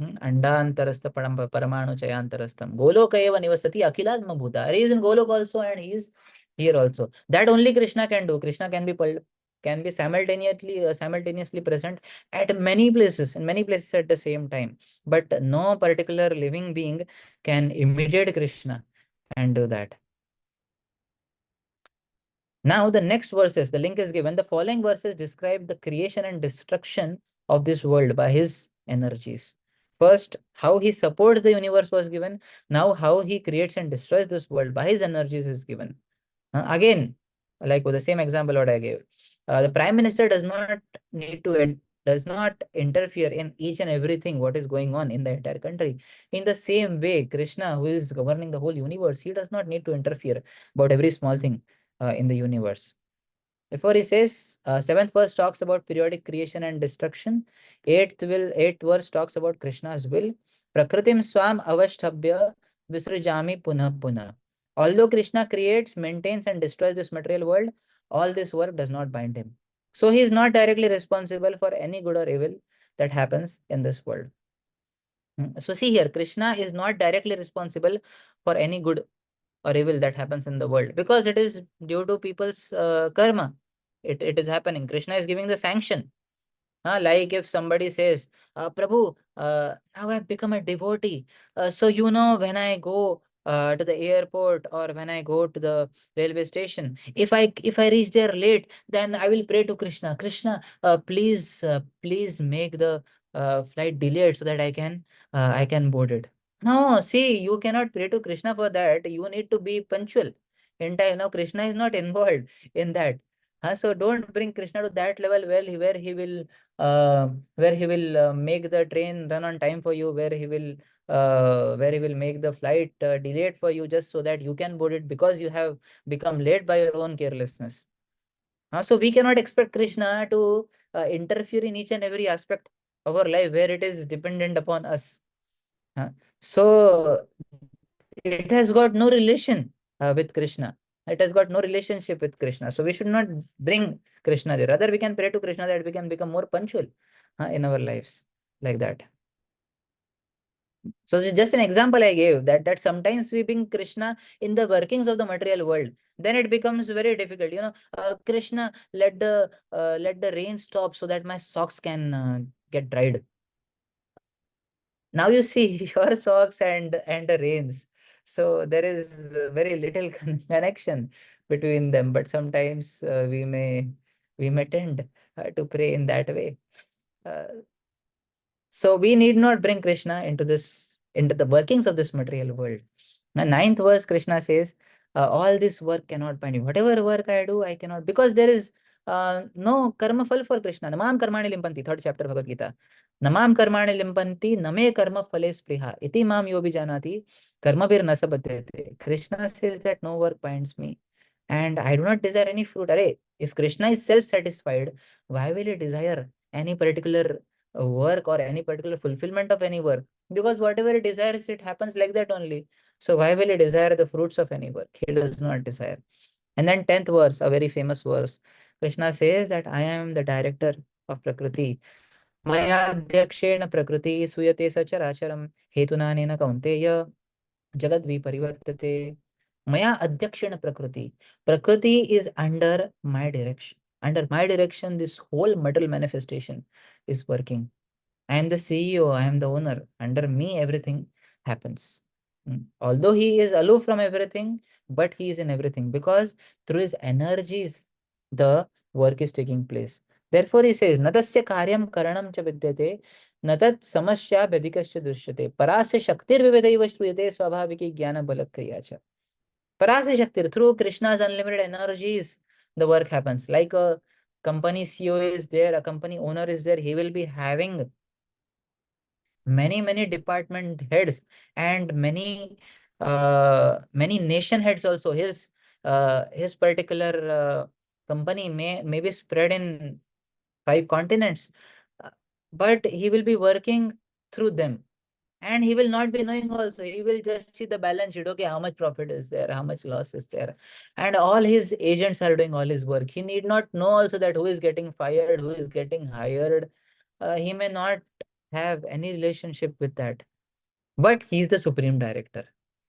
Andantarastha Paramanu Chayantarastham Goloka eva nivasati Akhilatma Bhuta. He is in Golok also and he is here also. That only Krishna can do. Krishna can be simultaneously present at many places, in many places at the same time. But no particular living being can imitate Krishna and do that. Now, the next verses, the link is given. The following verses describe the creation and destruction of this world by his energies. First, how he supports the universe was given. Now, how he creates and destroys this world by his energies is given. Again, like with the same example what I gave, the prime minister does not interfere in each and everything what is going on in the entire country. In the same way, Krishna, who is governing the whole universe, he does not need to interfere about every small thing in the universe. Therefore, he says, 7th verse talks about periodic creation and destruction. 8th verse talks about Krishna's will. Prakritim swam avashtabhya visrajami punah punah. Although Krishna creates, maintains, and destroys this material world, all this work does not bind him. So he is not directly responsible for any good or evil that happens in this world. So see here, Krishna is not directly responsible for any good or evil that happens in the world because it is due to people's karma. It is happening. Krishna is giving the sanction. Like if somebody says, Prabhu, now I've become a devotee. So, when I go to the airport or when I go to the railway station, if I reach there late, then I will pray to Krishna. Krishna, please make the flight delayed so that I can board it. No, see, you cannot pray to Krishna for that. You need to be punctual in time. Now, Krishna is not involved in that. So don't bring Krishna to that level where he will make the train run on time for you, where he will make the flight delayed for you just so that you can board it because you have become late by your own carelessness. So we cannot expect Krishna to interfere in each and every aspect of our life where it is dependent upon us. So it has got no relation with Krishna. It has got no relationship with Krishna. So we should not bring Krishna there. Rather, we can pray to Krishna that we can become more punctual in our lives like that. So just an example I gave that sometimes we bring Krishna in the workings of the material world. Then it becomes very difficult. Krishna, let the rain stop so that my socks can get dried. Now you see your socks and the rains. So there is very little connection between them. But sometimes we may tend to pray in that way. So we need not bring Krishna into the workings of this material world. The 9th verse, Krishna says, all this work cannot bind me. Whatever work I do, I cannot, because there is no karma phal for Krishna. Namam karmani limpanti, third chapter Bhagavad Gita. Namam karmani limpanti, name karma phale spriha. Iti mam yobi janati, karma bir nasabadhyate. Krishna says that no work binds me and I do not desire any fruit. Array, if Krishna is self-satisfied, why will he desire any particular work or any particular fulfillment of any work? Because whatever he desires, it happens like that only. So why will he desire the fruits of any work? He does not desire. And then 10th verse, a very famous verse, Krishna says that I am the director of Prakriti. Maya adhyakshena Prakriti suyate sacharacharam hetunanena kaunteya jagad viparivartate. Maya adhyakshena Prakriti. Prakriti is under my direction. Under my direction, this whole material manifestation is working. I am the CEO, I am the owner. Under me, everything happens. Although he is aloof from everything, but he is in everything because through his energies, the work is taking place. Therefore, he says, Natasya karyam karanam cha vidyate, natat samasya vedikasya drishyate, parasya shaktir vivedaiva shruyate swabhaviki jnana balakriya cha. Parasya shaktir, through Krishna's unlimited energies, the work happens. Like a company CEO is there, a company owner is there, he will be having many department heads and many nation heads also. His particular company may be spread in 5 continents, uh, but he will be working through them, and he will not be knowing also. He will just see the balance sheet. Okay, how much profit is there, how much loss is there, and all his agents are doing all his work. He need not know also that who is getting fired, who is getting hired. He may not have any relationship with that, but he is the supreme director.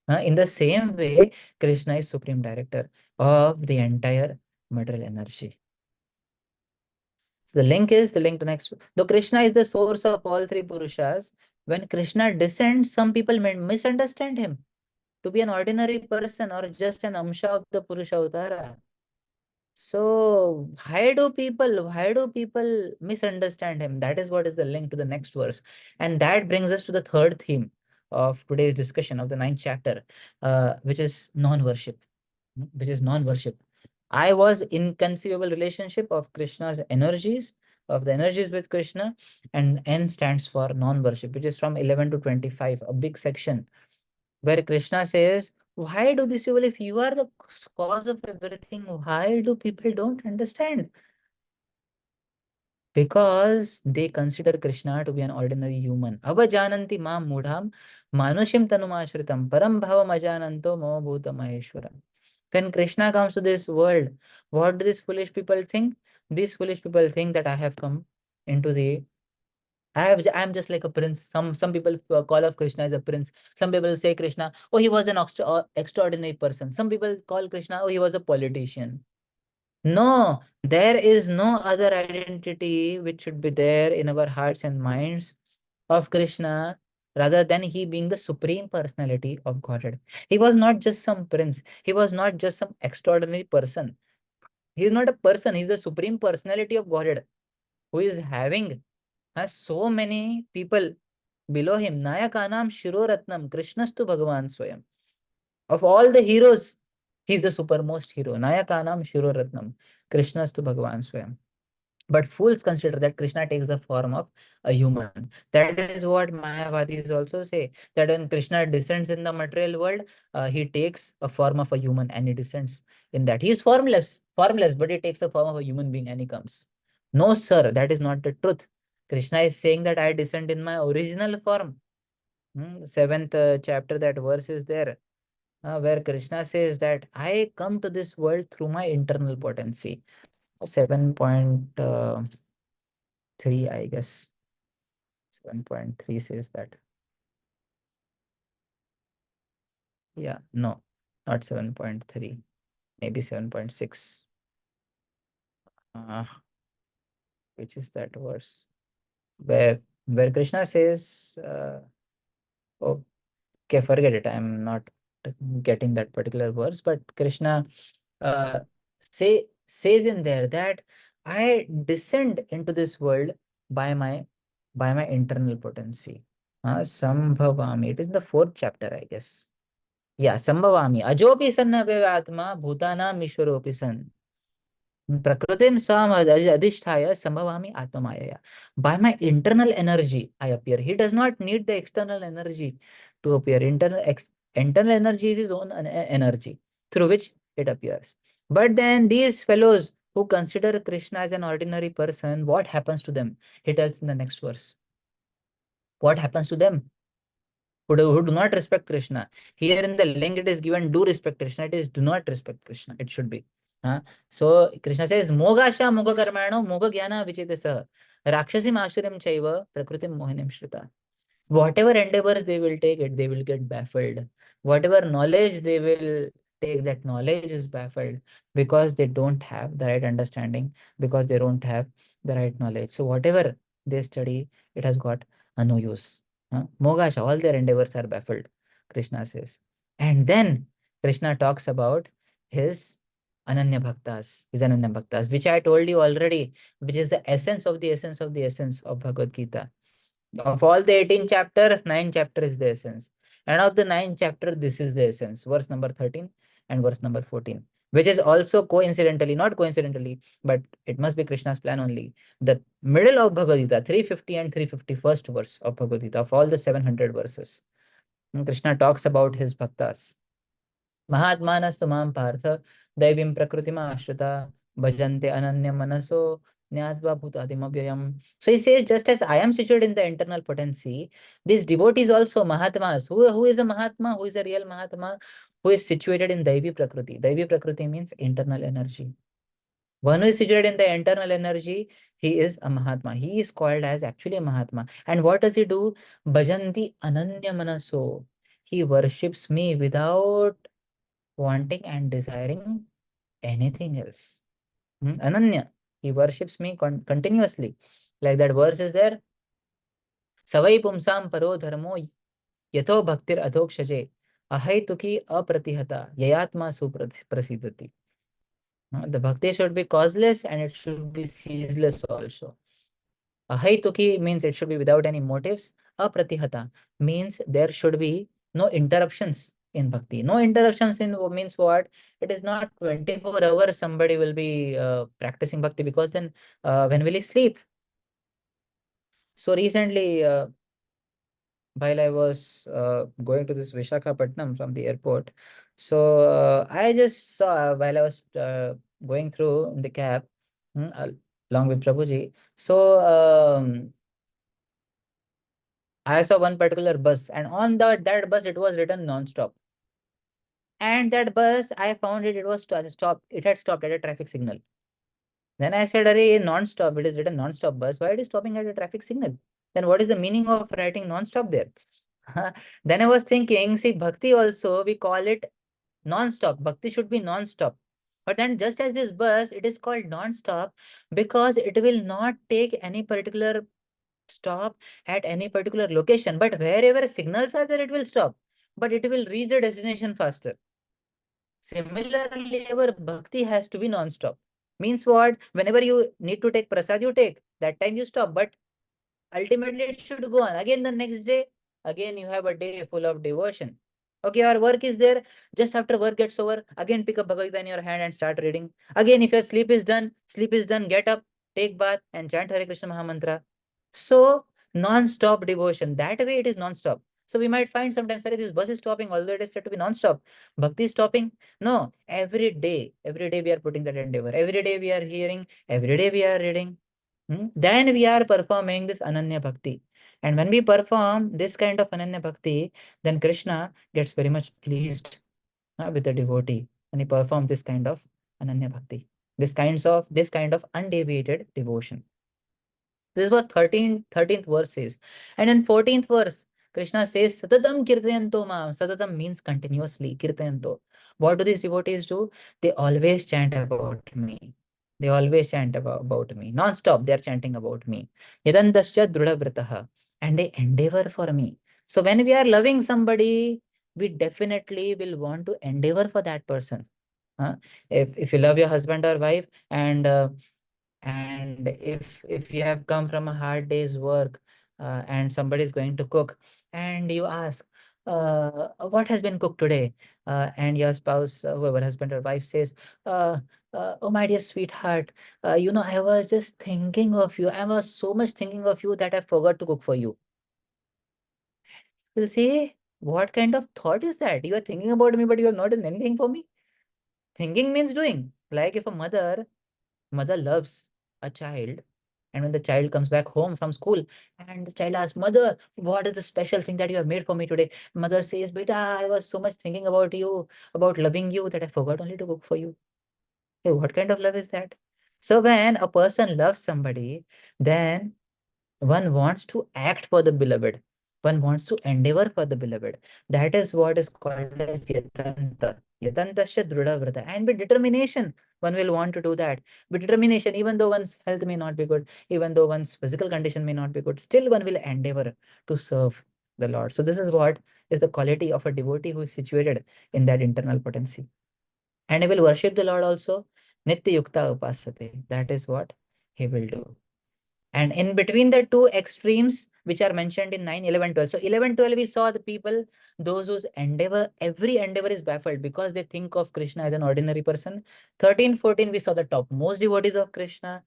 In the same way, Krishna is supreme director of the entire material energy. So the link to next. Though Krishna is the source of all three Purushas, when Krishna descends, some people may misunderstand him to be an ordinary person or just an amsha of the Purusha Avtara. So why do people misunderstand him? That is what is the link to the next verse. And that brings us to the third theme of today's discussion of the 9th chapter, which is non-worship. Which is non-worship. I was inconceivable relationship of Krishna's energies, of the energies with Krishna, and N stands for non-worship, which is from 11 to 25, a big section where Krishna says, why do these people, if you are the cause of everything, why do people don't understand? Because they consider Krishna to be an ordinary human. Avajananti mam mudham manushim tanumashritam param bhavam ajananto mama bhuta maheshwaram. When Krishna comes to this world, what do these foolish people think? These foolish people think that I have come into the I'm just like a prince. Some people call of Krishna as a prince. Some people say Krishna, oh, he was an extraordinary person. Some people call Krishna, oh, he was a politician. No, there is no other identity which should be there in our hearts and minds of Krishna rather than he being the supreme personality of Godhead. He was not just some prince. He was not just some extraordinary person. He is not a person. He's the supreme personality of Godhead who is having so many people below him. Nayakanam Shiroratnam Krishnastu Bhagavan Swayam. Of all the heroes, he's the supermost hero. Nayakanam Shiroratnam Krishnastu Bhagavan Swayam. But fools consider that Krishna takes the form of a human. That is what Mayavadis also say, that when Krishna descends in the material world, he takes a form of a human and he descends in that. He is formless, but he takes the form of a human being and he comes. No, sir, that is not the truth. Krishna is saying that I descend in my original form. 7th chapter, that verse is there, where Krishna says that I come to this world through my internal potency. 7.3, I guess. 7.3 says that. Yeah, no, not 7.3, maybe 7.6. Which is that verse? Where Krishna says, okay, forget it. I'm not getting that particular verse, but Krishna uh, says in there that I descend into this world by my internal potency. Sambhavami. It is the 4th chapter, I guess. Yeah, sambhavami. Ajopi san atma bhutanam ishwaropi san. Prakritim swam adhisthaya sambhavami atmamayaya. By my internal energy, I appear. He does not need the external energy to appear. Internal energy is his own energy through which it appears. But then these fellows who consider Krishna as an ordinary person, what happens to them? He tells in the next verse. What happens to them? Who do not respect Krishna. Here in the link it is given do respect Krishna. It is do not respect Krishna. It should be. So Krishna says, Mogasha Moga Karmano, Moga Jnana Vichitasa, Rakshasi Ashurim Chaiva, Prakritim Mohinim Shrita. Whatever endeavors they will take it, they will get baffled. Whatever knowledge they will take, that knowledge is baffled because they don't have the right understanding, because they don't have the right knowledge. So whatever they study, it has got no use. Mogasha, all their endeavors are baffled, Krishna says. And then Krishna talks about his Ananya Bhaktas, which I told you already, which is the essence of the essence of the essence of Bhagavad Gita. Of all the 18 chapters, 9 chapter is the essence. And of the 9 chapter, this is the essence. Verse number 13 and verse number 14, which is also coincidentally, not coincidentally, but it must be Krishna's plan only. The middle of Bhagavad Gita, 350 and 351st verse of Bhagavad Gita, of all the 700 verses. Krishna talks about his bhaktas. Mahatmanastu mam partha daivim prakritima ashrita bhajante ananya manaso nyatva bhutadim abhyayam. So he says, just as I am situated in the internal potency, these devotees also Mahatmas. Who is a Mahatma? Who is a real Mahatma? Who is situated in Daivi Prakriti. Daivi Prakriti means internal energy. One who is situated in the internal energy, he is a Mahatma. He is called as actually a Mahatma. And what does he do? Bhajanti ananya manaso. He worships me without wanting and desiring anything else. Ananya, he worships me continuously. Like that verse is there. Savai pumsam paro dharmo yato bhaktir adhokshaje ahaituki apratihata yayatma suprasidati. The bhakti should be causeless and it should be ceaseless also. Ahaituki means it should be without any motives. Apratihata means there should be no interruptions in bhakti. No interruptions in means what? It is not 24 hours somebody will be practicing bhakti, because then when will he sleep? So recently, while I was going to this Vishakhapatnam from the airport, so I just saw while I was going through in the cab along with Prabhuji. So I saw one particular bus, and on that bus it was written non-stop. And that bus, I found it was stopped. It had stopped at a traffic signal. Then I said, "Arey, non-stop. It is written non-stop bus. Why it is stopping at a traffic signal? Then what is the meaning of writing non-stop there?" Then I was thinking, see, bhakti also we call it non-stop. Bhakti should be non-stop. But then just as this bus, it is called non-stop because it will not take any particular stop at any particular location. But wherever signals are there, it will stop. But it will reach the destination faster. Similarly, our bhakti has to be non-stop. Means what? Whenever you need to take prasad, you take. That time you stop. But ultimately, it should go on. Again, the next day, again, you have a day full of devotion. Okay, our work is there. Just after work gets over, again pick up Bhagavad Gita in your hand and start reading. Again, if your sleep is done, get up, take bath, and chant Hare Krishna Mahamantra. So, non-stop devotion. That way, it is non-stop. So we might find sometimes, sorry, this bus is stopping, although it is said to be non-stop. Bhakti is stopping. No, every day we are putting that endeavor. Every day we are hearing, every day we are reading. Then we are performing this Ananya Bhakti. And when we perform this kind of Ananya Bhakti, then Krishna gets very much pleased with the devotee. And he performs this kind of Ananya Bhakti. This kind of undeviated devotion. This is what 13th verse says. And in 14th verse, Krishna says, Satatam kirtayanto mam. Satatam means continuously. Kirtayanto. What do these devotees do? They always chant about me. They always chant about me. Non-stop, they are chanting about me. Yadandasya drudavrataha. And they endeavor for me. So when we are loving somebody, we definitely will want to endeavor for that person. If you love your husband or wife, and if you have come from a hard day's work and somebody is going to cook, and you ask, what has been cooked today? And your spouse, whoever, husband or wife says, uh, oh, my dear sweetheart, I was just thinking of you. I was so much thinking of you that I forgot to cook for you. You'll say, what kind of thought is that? You are thinking about me, but you have not done anything for me. Thinking means doing. Like if a mother loves a child, and when the child comes back home from school and the child asks, Mother, what is the special thing that you have made for me today? Mother says, Beta, I was so much thinking about you, about loving you, that I forgot only to cook for you. Hey, what kind of love is that? So when a person loves somebody, then one wants to act for the beloved. One wants to endeavor for the beloved. That is what is called as yatanta. Yatantasya drudavrata. And with determination, one will want to do that. With determination, even though one's health may not be good, even though one's physical condition may not be good, still one will endeavor to serve the Lord. So this is what is the quality of a devotee who is situated in that internal potency. And he will worship the Lord also. Nitya yukta upasate. That is what he will do. And in between the two extremes, which are mentioned in 9, 11, 12. So 11, 12, we saw the people, those whose endeavor, every endeavor is baffled because they think of Krishna as an ordinary person. 13, 14, we saw the topmost devotees of Krishna.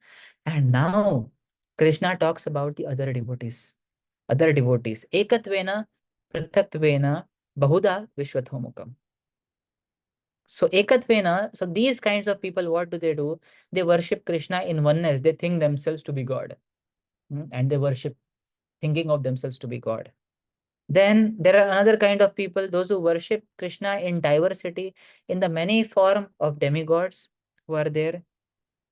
And now Krishna talks about the other devotees. Other devotees. Ekatvena, prithatvena, bahuda vishwathomukam. So Ekatvena, so these kinds of people, what do? They worship Krishna in oneness. They think themselves to be God. And they worship thinking of themselves to be God. Then there are another kind of people, those who worship Krishna in diversity, in the many form of demigods who are there.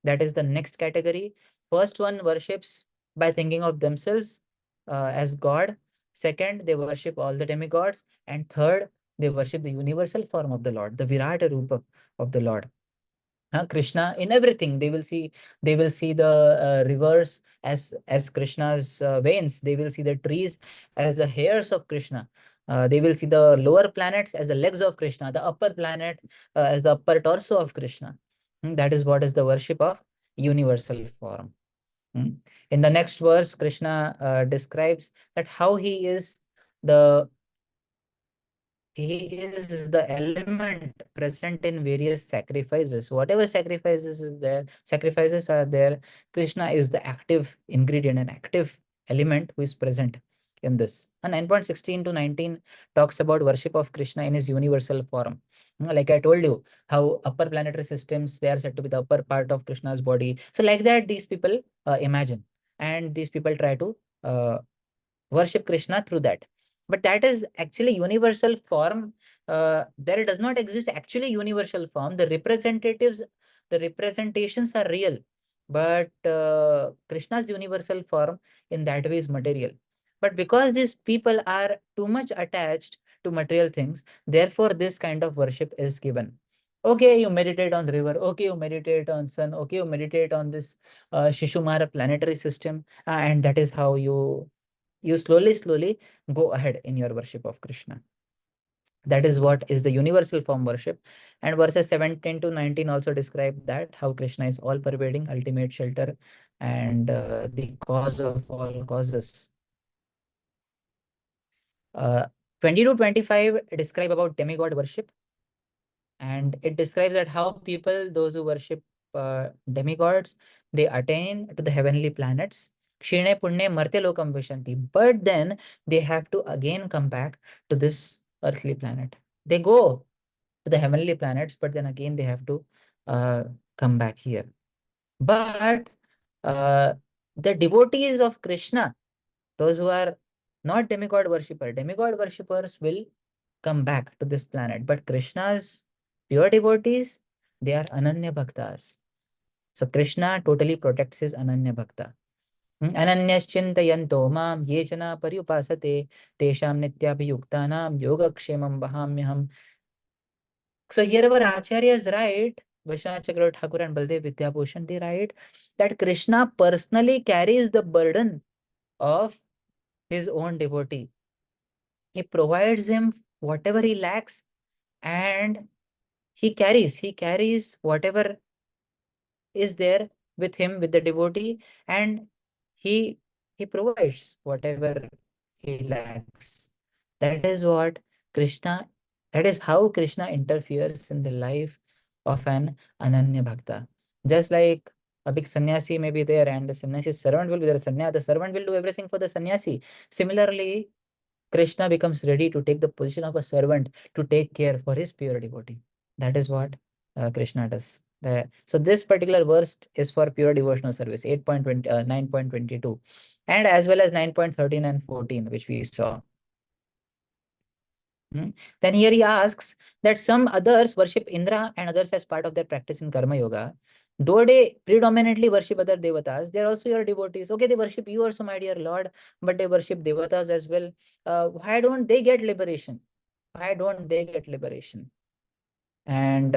That is the next category. First one worships by thinking of themselves as God. Second, they worship all the demigods. And third, they worship the universal form of the Lord, the Virata Rupa of the Lord. Krishna in everything. They will see the rivers as Krishna's veins. They will see the trees as the hairs of Krishna. They will see the lower planets as the legs of Krishna, the upper planet as the upper torso of Krishna. That is what is the worship of universal form. In the next verse, Krishna describes that how the he is the element present in various sacrifices. Whatever sacrifices are there, Krishna is the active ingredient, an active element who is present in this. And 9.16 to 19 talks about worship of Krishna in his universal form. Like I told you, how upper planetary systems, they are said to be the upper part of Krishna's body. So like that, these people imagine, and these people try to worship Krishna through that. But that is actually universal form. There does not exist actually universal form. The representations are real. But Krishna's universal form in that way is material. But because these people are too much attached to material things, therefore this kind of worship is given. Okay, you meditate on the river. Okay, you meditate on sun. Okay, you meditate on this Shishumara planetary system. And that is how you slowly go ahead in your worship of Krishna. That is what is the universal form worship. And verses 17 to 19 also describe that how Krishna is all pervading, ultimate shelter, and the cause of all causes. 20 to 25 describe about demigod worship. And it describes that how people, those who worship demigods, they attain to the heavenly planets. Kshine Punne Marte Lokam Vishanti. But then they have to again come back to this earthly planet. They go to the heavenly planets, but then again they have to uh, come back here. But uh, the devotees of Krishna, those who are not demigod worshippers will come back to this planet. But Krishna's pure devotees, they are Ananya Bhaktas. So Krishna totally protects his Ananya Bhakta. Ananyaschintayanto mam ye jana paryupasate tesham nityabhiyuktanam yogakshemam vahamyaham. So here our acharyas write, Vishwanath Chakravarti Thakur and Baldev Vidyabhushan, they write that Krishna personally carries the burden of his own devotee. He provides him whatever he lacks, and he carries whatever is there with him, with the devotee, and he he provides whatever he lacks. That is what Krishna, that is how Krishna interferes in the life of an Ananya Bhakta. Just like a big sannyasi may be there and the sannyasi's servant will be there. The servant will do everything for the sannyasi. Similarly, Krishna becomes ready to take the position of a servant to take care for his pure devotee. That is what Krishna does. So this particular verse is for pure devotional service, 8.20, 9.22, and as well as 9.13 and 14, which we saw. Then here he asks that some others worship Indra and others as part of their practice in Karma Yoga. Though they predominantly worship other devatas, they are also your devotees. Okay, they worship you also, my dear Lord, but they worship devatas as well. Why don't they get liberation? Why don't they get liberation? And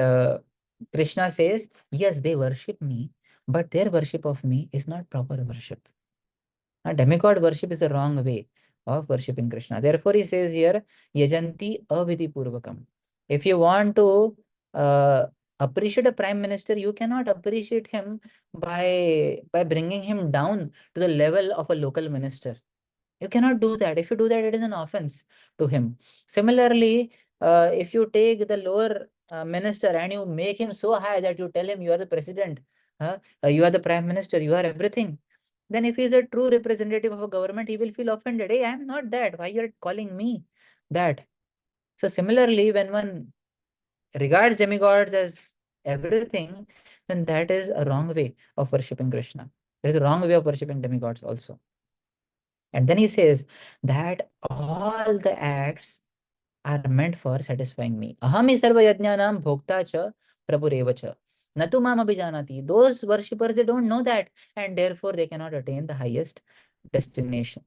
Krishna says, yes, they worship me, but their worship of me is not proper worship. Demigod worship is a wrong way of worshipping Krishna. Therefore, he says here, Yajanti avidhi purvakam. If you want to uh, appreciate a prime minister, you cannot appreciate him by bringing him down to the level of a local minister. You cannot do that. If you do that, it is an offense to him. Similarly, if you take the lower minister and you make him so high that you tell him you are the president, you are the prime minister, you are everything, then if he is a true representative of a government, he will feel offended. Hey, I am not that. Why you are calling me that? So similarly, when one regards demigods as everything, then that is a wrong way of worshipping Krishna. There is a wrong way of worshipping demigods also. And then he says that all the acts are meant for satisfying me. Ahami sarva yajnanam bhokta cha prabhureva cha. Natu mam abhijanati. Those worshippers, they don't know that, and therefore they cannot attain the highest destination.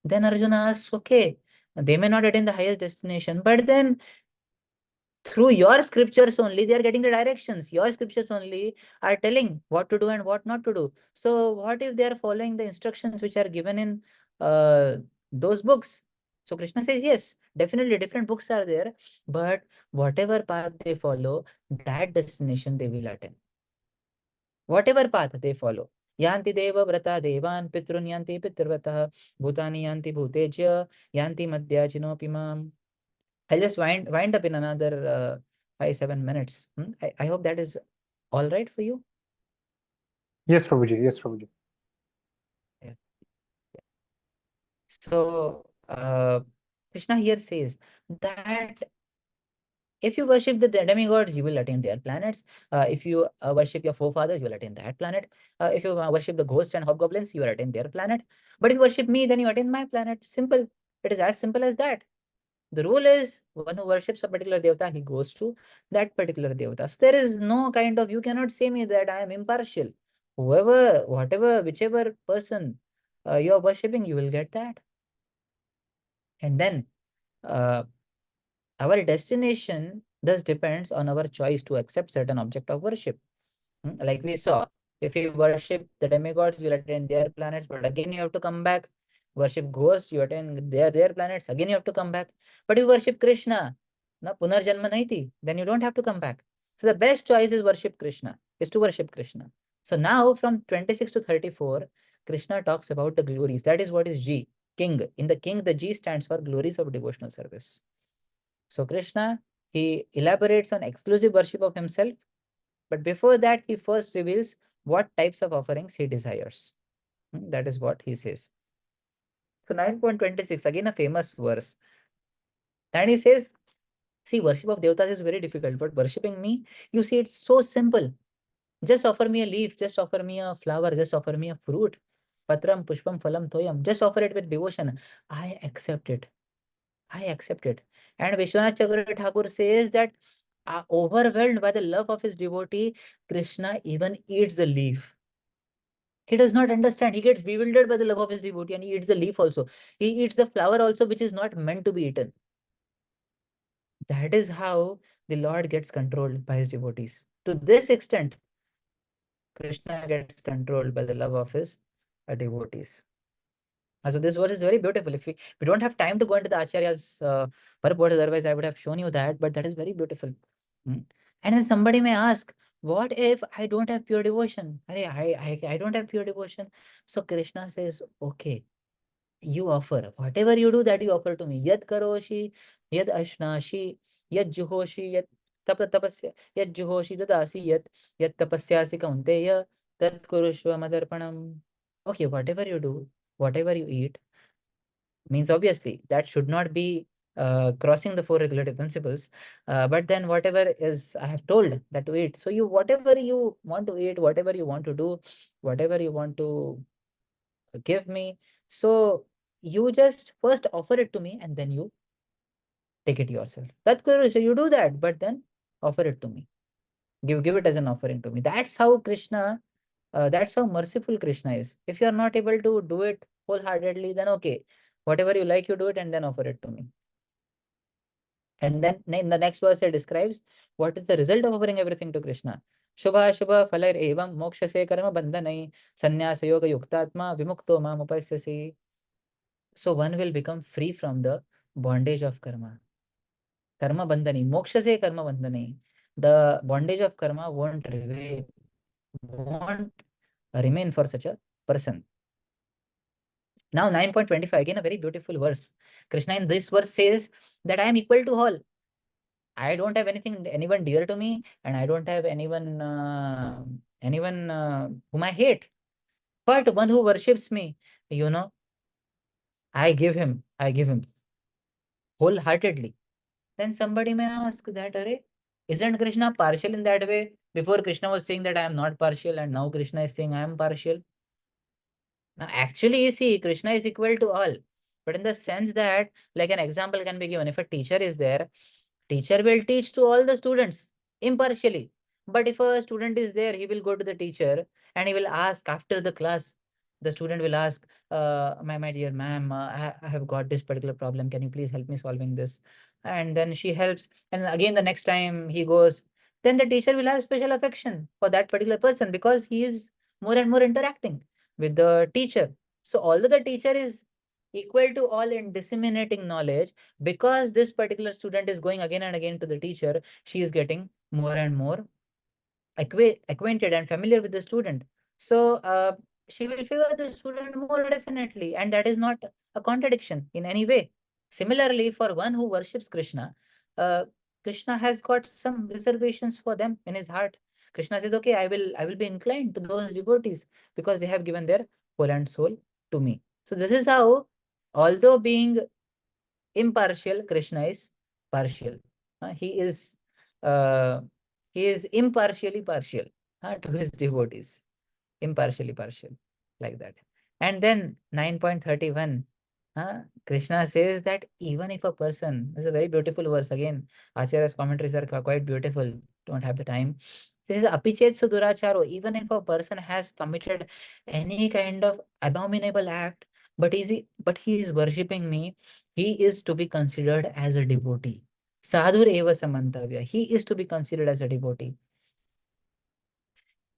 Then Arjuna asks, okay, they may not attain the highest destination, but then through your scriptures only, they are getting the directions. Your scriptures only are telling what to do and what not to do. So what if they are following the instructions which are given in those books? So Krishna says, yes, definitely different books are there, but whatever path they follow, that destination they will attain. Whatever path they follow. Yanti deva vrata devan pitrun yanti pitrvatah bhutani yanti bhutejya yanti madhyachinopi mam. I'll just wind up in another 5-7 minutes. I hope that is all right for you.
Yes, Prabhuji. Yes, Prabhuji.
Yeah. So Krishna here says that if you worship the demigods, you will attain their planets. If you worship your forefathers, you will attain that planet. If you worship the ghosts and hobgoblins, you will attain their planet. But if you worship me, then you attain my planet. Simple. It is as simple as that. The rule is one who worships a particular devata, he goes to that particular devata. So there is no kind of, you cannot say me that I am impartial. Whoever, whatever, whichever person you are worshipping, you will get that. And then uh, our destination thus depends on our choice to accept certain object of worship. Like we saw, if you worship the demigods, you will attain their planets, but again you have to come back. Worship ghosts, you attain their planets, again you have to come back. But you worship Krishna, na punarjanma nahi thi, then you don't have to come back. So the best choice is worship Krishna, is to worship Krishna. So now from 26 to 34, Krishna talks about the glories. That is what is G, king. In the king, the G stands for glories of devotional service. So Krishna, he elaborates on exclusive worship of himself, but before that, he first reveals what types of offerings he desires. That is what he says. So 9.26, again a famous verse. And he says, see, worship of devatas is very difficult, but worshipping me, you see, it's so simple. Just offer me a leaf, just offer me a flower, just offer me a fruit. Patram, pushpam, phalam, toyam. Just offer it with devotion. I accept it. I accept it. And Vishwanath Chakravarti Thakur says that overwhelmed by the love of his devotee, Krishna even eats the leaf. He does not understand. He gets bewildered by the love of his devotee and he eats the leaf also. He eats the flower also, which is not meant to be eaten. That is how the Lord gets controlled by his devotees. To this extent, Krishna gets controlled by the love of his devotees. So this verse is very beautiful. If we don't have time to go into the Acharya's purport, otherwise I would have shown you that, but that is very beautiful. And then somebody may ask, what if I don't have pure devotion? I don't have pure devotion. So Krishna says, okay, You offer. Whatever you do, that you offer to me. Yad karoshi, yad ashnashi, yad juhoshi, yad tapasya, yad juhoshi dadasi, yad tapasyasi kaunteya, tad kurushva madarpanam. Okay, whatever you do, whatever you eat, means obviously that should not be crossing the four regulative principles. But then whatever is I have told that to eat. So you whatever you want to eat, whatever you want to do, whatever you want to give me. So you just first offer it to me and then you take it yourself. That's good. So you do that, but then offer it to me. Give it as an offering to me. That's how Krishna, that's how merciful Krishna is. If you are not able to do it wholeheartedly, then okay, whatever you like, you do it and then offer it to me. And then in the next verse, it describes what is the result of offering everything to Krishna. Shubha Shubha Phalar Evam Moksha Se Karma Bandhanai Sannyasa Yoga Yuktatma Vimukto Mam Upasyasi. So one will become free from the bondage of karma. Karma bandhani, moksha se karma bandhani. The bondage of karma won't remain for such a person. Now 9.25, again a very beautiful verse. Krishna in this verse says that I am equal to all. I don't have anyone dear to me, and I don't have anyone whom I hate. But one who worships me, you know, I give him wholeheartedly. Then somebody may ask that, Array, isn't Krishna partial in that way? Before Krishna was saying that I am not partial, and now Krishna is saying I am partial. Now, actually, you see, Krishna is equal to all. But in the sense that, like an example can be given, if a teacher is there, teacher will teach to all the students impartially. But if a student is there, he will go to the teacher and he will ask after the class. The student will ask, my dear ma'am, I have got this particular problem. Can you please help me solving this? And then she helps. And again, the next time he goes, then the teacher will have special affection for that particular person because he is more and more interacting with the teacher. So although the teacher is equal to all in disseminating knowledge, because this particular student is going again and again to the teacher, she is getting more and more acquainted and familiar with the student. So she will favor the student more definitely, and that is not a contradiction in any way. Similarly, for one who worships Krishna, uh, Krishna has got some reservations for them in his heart. Krishna says, okay, I will be inclined to those devotees because they have given their whole and soul to me. So this is how, although being impartial, Krishna is partial. He is uh, he is impartially partial to his devotees, impartially partial, like that. And then 9.31, Krishna says that even if a person, this is a very beautiful verse again, Acharya's commentaries are quite beautiful, don't have the time. This is apichet suduracharo, even if a person has committed any kind of abominable act, but he is worshipping me, he is to be considered as a devotee. Sadhur eva samantavya, he is to be considered as a devotee.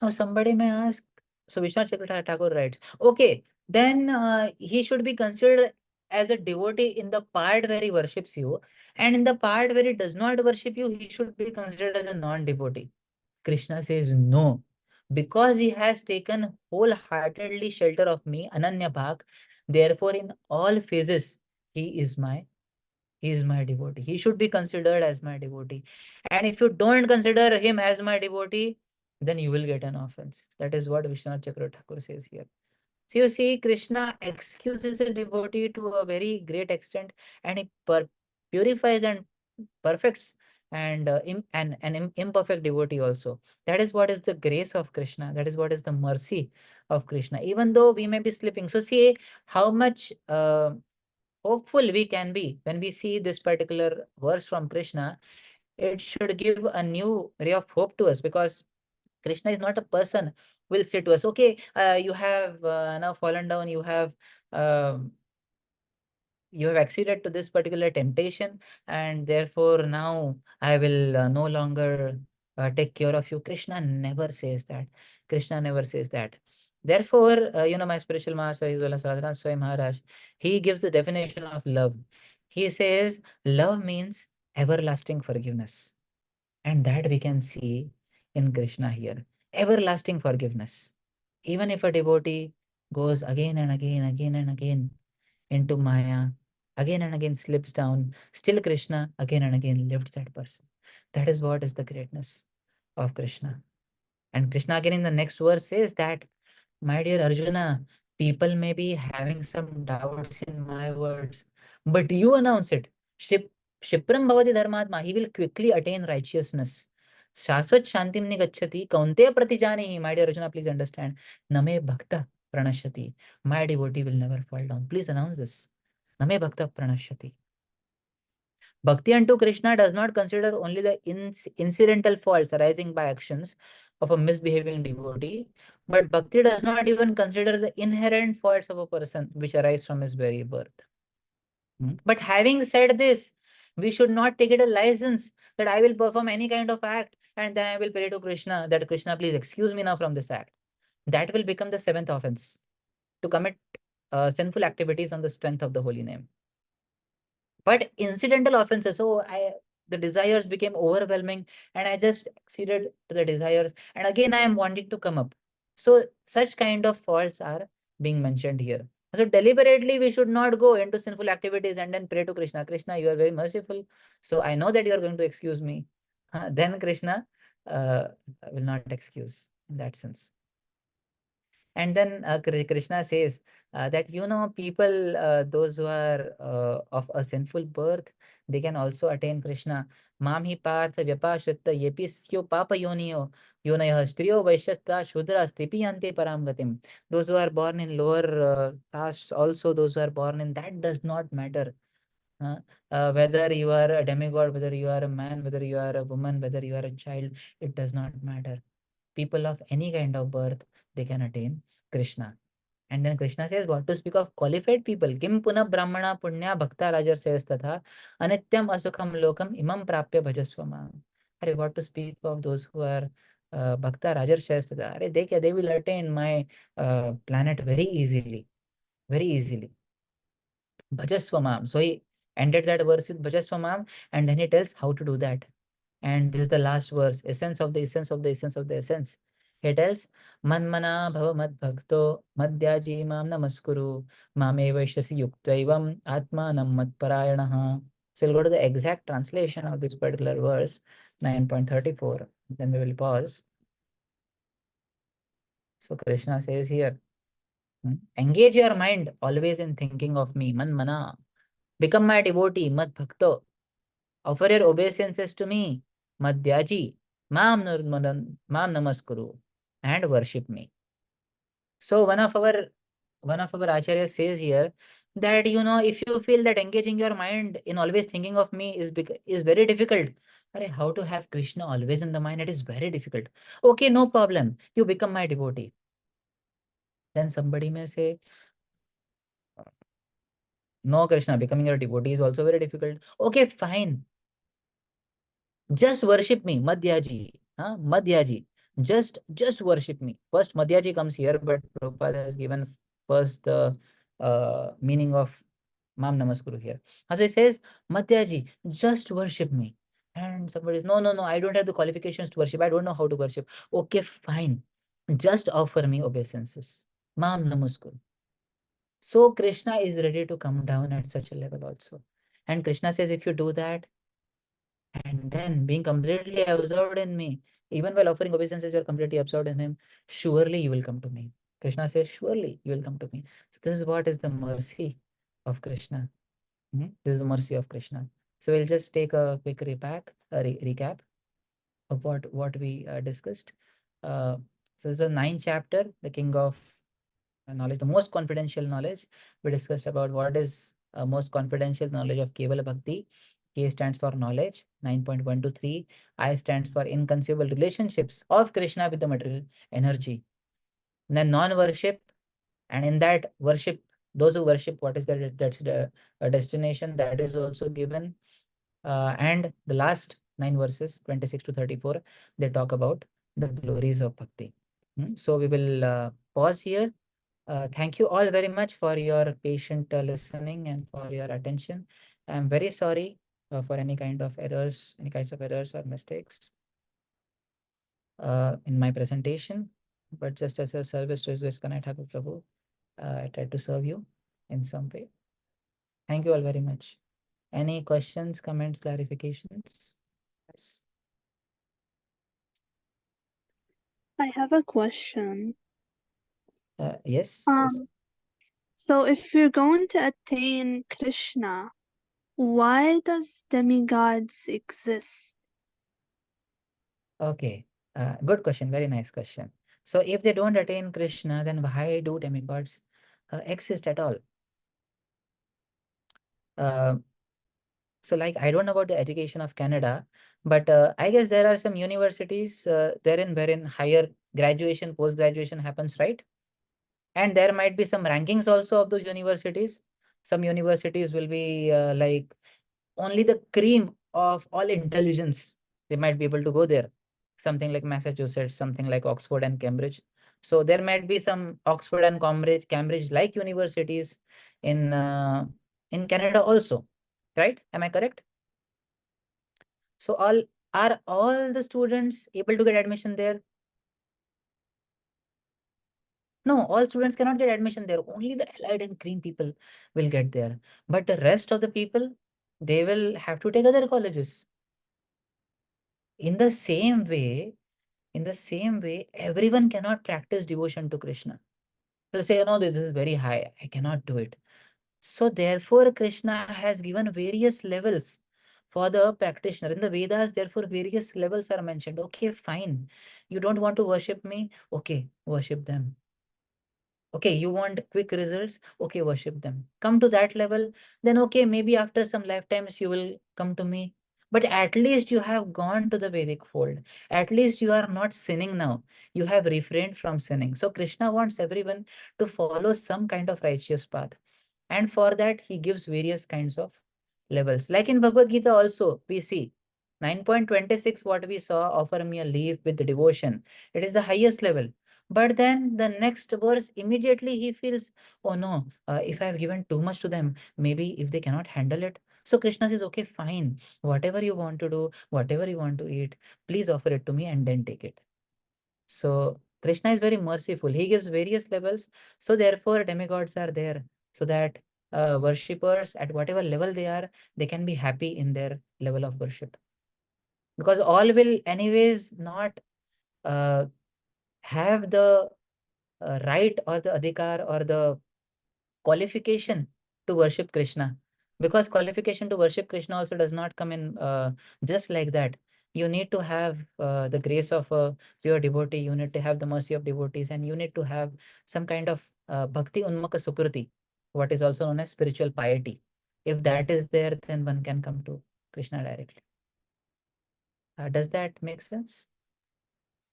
Now somebody may ask, so Vishwanath Chakravarti Thakur writes, okay, then he should be considered as a devotee in the part where he worships you, and in the part where he does not worship you, he should be considered as a non-devotee. Krishna says no, because he has taken wholeheartedly shelter of me, Ananya Bhak. Therefore, in all phases, he is my devotee. He should be considered as my devotee. And if you don't consider him as my devotee, then you will get an offense. That is what Vishwanath Chakravarti Thakur says here. So you see, Krishna excuses a devotee to a very great extent, and he purifies and perfects and an imperfect devotee also. That is what is the grace of Krishna. That is what is the mercy of Krishna. Even though we may be slipping. So see how much hopeful we can be when we see this particular verse from Krishna. It should give a new ray of hope to us, because Krishna is not a person who will say to us, okay, you have now fallen down, um, you have acceded to this particular temptation, and therefore now I will no longer take care of you. Krishna never says that. Krishna never says that. Therefore, my spiritual master, His Holiness Radhanath Swami Maharaj, he gives the definition of love. He says, love means everlasting forgiveness. And that we can see in Krishna here. Everlasting forgiveness. Even if a devotee goes again and again, again and again, into Maya, again and again slips down. Still Krishna again and again lifts that person. That is what is the greatness of Krishna. And Krishna again in the next verse says that, my dear Arjuna, people may be having some doubts in my words, but you announce it. Ship, Shipram bhavati dharmatma, he will quickly attain righteousness. Shashvat shantim nigacchati, kaunteya pratijanihi. My dear Arjuna, please understand. Name bhakta pranashati. My devotee will never fall down. Please announce this. Name bhakta pranashati. Bhakti unto Krishna does not consider only the incidental faults arising by actions of a misbehaving devotee, but Bhakti does not even consider the inherent faults of a person which arise from his very birth. But having said this, we should not take it a license that I will perform any kind of act and then I will pray to Krishna that Krishna, please excuse me now from this act. That will become the seventh offense, to commit sinful activities on the strength of the holy name. But incidental offenses, so the desires became overwhelming and I just acceded to the desires and again I am wanting to come up. So such kind of faults are being mentioned here. So deliberately we should not go into sinful activities and then pray to Krishna. Krishna, you are very merciful, so I know that you are going to excuse me. Then Krishna will not excuse in that sense. And then Krishna says that, people, those who are of a sinful birth, they can also attain Krishna. Mam hi partha vyapashitta yepisyo papa yoniyo yonayah striyo vaishyasta shudra stipiyante param gatim. Those who are born in lower castes, also those who are born in, that does not matter. Whether you are a demigod, whether you are a man, whether you are a woman, whether you are a child, it does not matter. People of any kind of birth, they can attain Krishna. And then Krishna says, what to speak of qualified people? Kim puna brahmana punya bhakta rajar says tatha anityam asukham lokam imam prapya bhajasvama. Are what to speak of those who are bhakta rajar says tatha? They will attain my planet very easily. Very easily. Bhajasvamam. So he ended that verse with Bhajasvamam, and then he tells how to do that. And this is the last verse, essence of the essence of the essence of the essence. He tells, Manmana bhava mad bhakto madhyaji mam namaskuru mame vaishyasi yuktaivam atmanam mad parayanaha. So we'll go to the exact translation of this particular verse, 9.34. Then we will pause. So Krishna says here, engage your mind always in thinking of me, Manmana. Become my devotee, mad bhakto. Offer your obeisances to me, Madhyaji, Mam Namaskuru, and worship me. So one of our acharyas says here that, if you feel that engaging your mind in always thinking of me is very difficult, how to have Krishna always in the mind? It is very difficult. Okay, no problem. You become my devotee. Then somebody may say, no, Krishna, becoming your devotee is also very difficult. Okay, fine. Just worship me, Madhyaji. Madhyaji. Just worship me. First, Madhyaji comes here, but Prabhupada has given first the meaning of Mam Namaskuru here. So he says, Madhyaji, just worship me. And somebody says, no, I don't have the qualifications to worship. I don't know how to worship. Okay, fine. Just offer me obeisances. Mam Namaskuru. So Krishna is ready to come down at such a level also. And Krishna says, if you do that, and then being completely absorbed in me, even while offering obeisances, you are completely absorbed in him, surely you will come to me. Krishna says, surely you will come to me. So this is what is the mercy of Krishna. This is the mercy of Krishna. So we'll just take a quick recap of what we discussed. So this was 9th chapter, the king of knowledge, the most confidential knowledge. We discussed about what is most confidential knowledge of Kevala Bhakti. K stands for knowledge, 9.123. I stands for inconceivable relationships of Krishna with the material energy. And then non-worship, and in that worship, those who worship, what is that's the destination that is also given. And the last 9 verses, 26 to 34, they talk about the glories of Bhakti. So we will pause here. Thank you all very much for your patient listening and for your attention. I'm very sorry for any kinds of errors or mistakes in my presentation, but just as a service to His Grace Kanai Thakur Prabhu, I tried to serve you in some way. Thank you all very much. Any questions, comments, clarifications? Yes.
I have a question.
Yes. Yes.
So if you're going to attain Krishna, why does demigods exist?
Okay. Good question. Very nice question. So if they don't attain Krishna, then why do demigods exist at all? Uh, so like, I don't know about the education of Canada, but I guess there are some universities therein wherein higher graduation, post-graduation happens, right? And there might be some rankings also of those universities. Some universities will be like only the cream of all intelligence, they might be able to go there. Something like Massachusetts, something like Oxford and Cambridge. So there might be some Oxford and Cambridge like universities in Canada also, right? Am I correct? So are all the students able to get admission there? No, all students cannot get admission there. Only the elite and cream people will get there. But the rest of the people, they will have to take other colleges. In the same way, everyone cannot practice devotion to Krishna. They'll say, no, this is very high. I cannot do it. So therefore, Krishna has given various levels for the practitioner. In the Vedas, therefore, various levels are mentioned. Okay, fine. You don't want to worship me? Okay, worship them. Okay, you want quick results? Okay, worship them. Come to that level, then okay, maybe after some lifetimes you will come to me. But at least you have gone to the Vedic fold. At least you are not sinning now. You have refrained from sinning. So Krishna wants everyone to follow some kind of righteous path. And for that, he gives various kinds of levels. Like in Bhagavad Gita also, we see 9.26, what we saw, offer me a leaf with devotion. It is the highest level. But then the next verse, immediately he feels, oh no, if I have given too much to them, maybe if they cannot handle it. So Krishna says, okay, fine, whatever you want to do, whatever you want to eat, please offer it to me and then take it. So Krishna is very merciful. He gives various levels. So therefore, demigods are there so that worshippers at whatever level they are, they can be happy in their level of worship. Because all will anyways not uh, have the right or the adhikar or the qualification to worship Krishna. Because qualification to worship Krishna also does not come in just like that. You need to have the grace of a pure devotee, you need to have the mercy of devotees, and you need to have some kind of bhakti unmaka sukruti, what is also known as spiritual piety. If that is there, then one can come to Krishna directly. Does that make sense?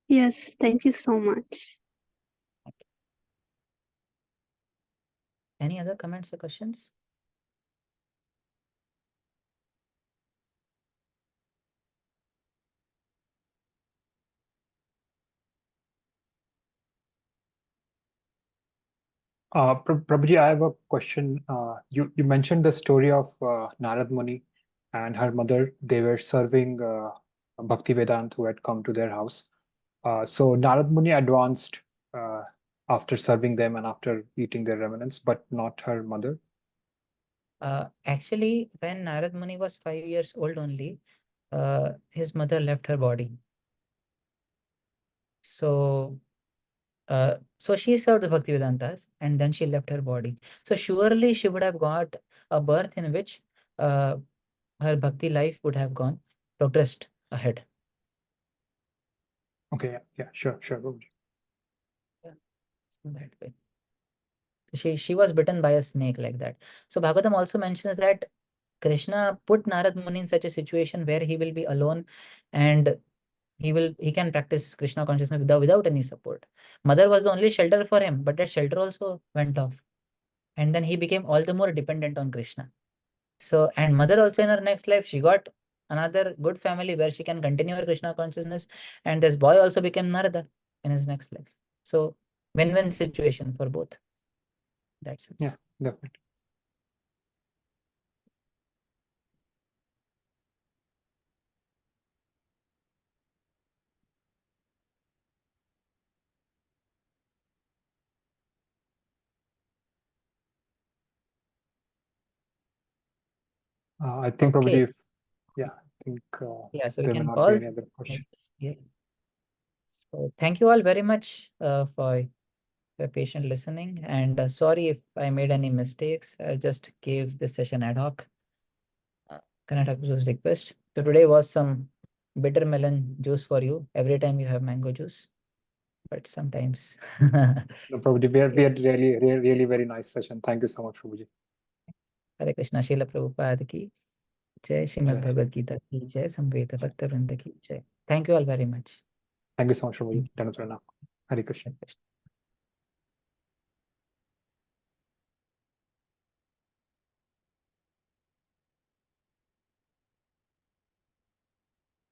Yes, thank you so much.
Any other comments or questions?
Prabhuji, I have a question. You mentioned the story of Narad Muni and her mother. They were serving Bhakti Vedant who had come to their house. So Narad Muni advanced uh, after serving them and after eating their remnants, but not her mother.
Actually, when Narad Muni was 5 years old only, his mother left her body. So, so she served the Bhaktivedantas and then she left her body. So surely she would have got a birth in which uh, her bhakti life would have gone progressed ahead.
Okay, yeah, sure, Prabhuji.
Yeah, that way. She was bitten by a snake like that. So Bhagavatam also mentions that Krishna put Narad Muni in such a situation where he will be alone and he can practice Krishna consciousness without any support. Mother was the only shelter for him, but that shelter also went off. And then he became all the more dependent on Krishna. So, and mother also in her next life, she got another good family where she can continue her Krishna consciousness. And this boy also became Narada in his next life. So, win-win situation for both. That's it.
Yeah, definitely. I think
Okay.
Prabhuji, I think
Yeah, so we
there may
can
not be
pause.
any other question.
Yeah. So thank you all very much for your patient listening, and sorry if I made any mistakes. I just gave this session ad hoc. Karnataka juice request. So today was some bitter melon juice for you. Every time you have mango juice, but sometimes.
No, Prabhuji, we had really very nice session. Thank you so much, Prabhuji.
Hare Krishna, Srila Prabhupada ki jai, Srimad
Jai.
Bhagavad Gita ki jai, Samveda Bhakta Vrinda ki jai. Thank you all very much.
Thank you so much, Prabhuji. Dhanutana. Hare Krishna.
Hare Krishna.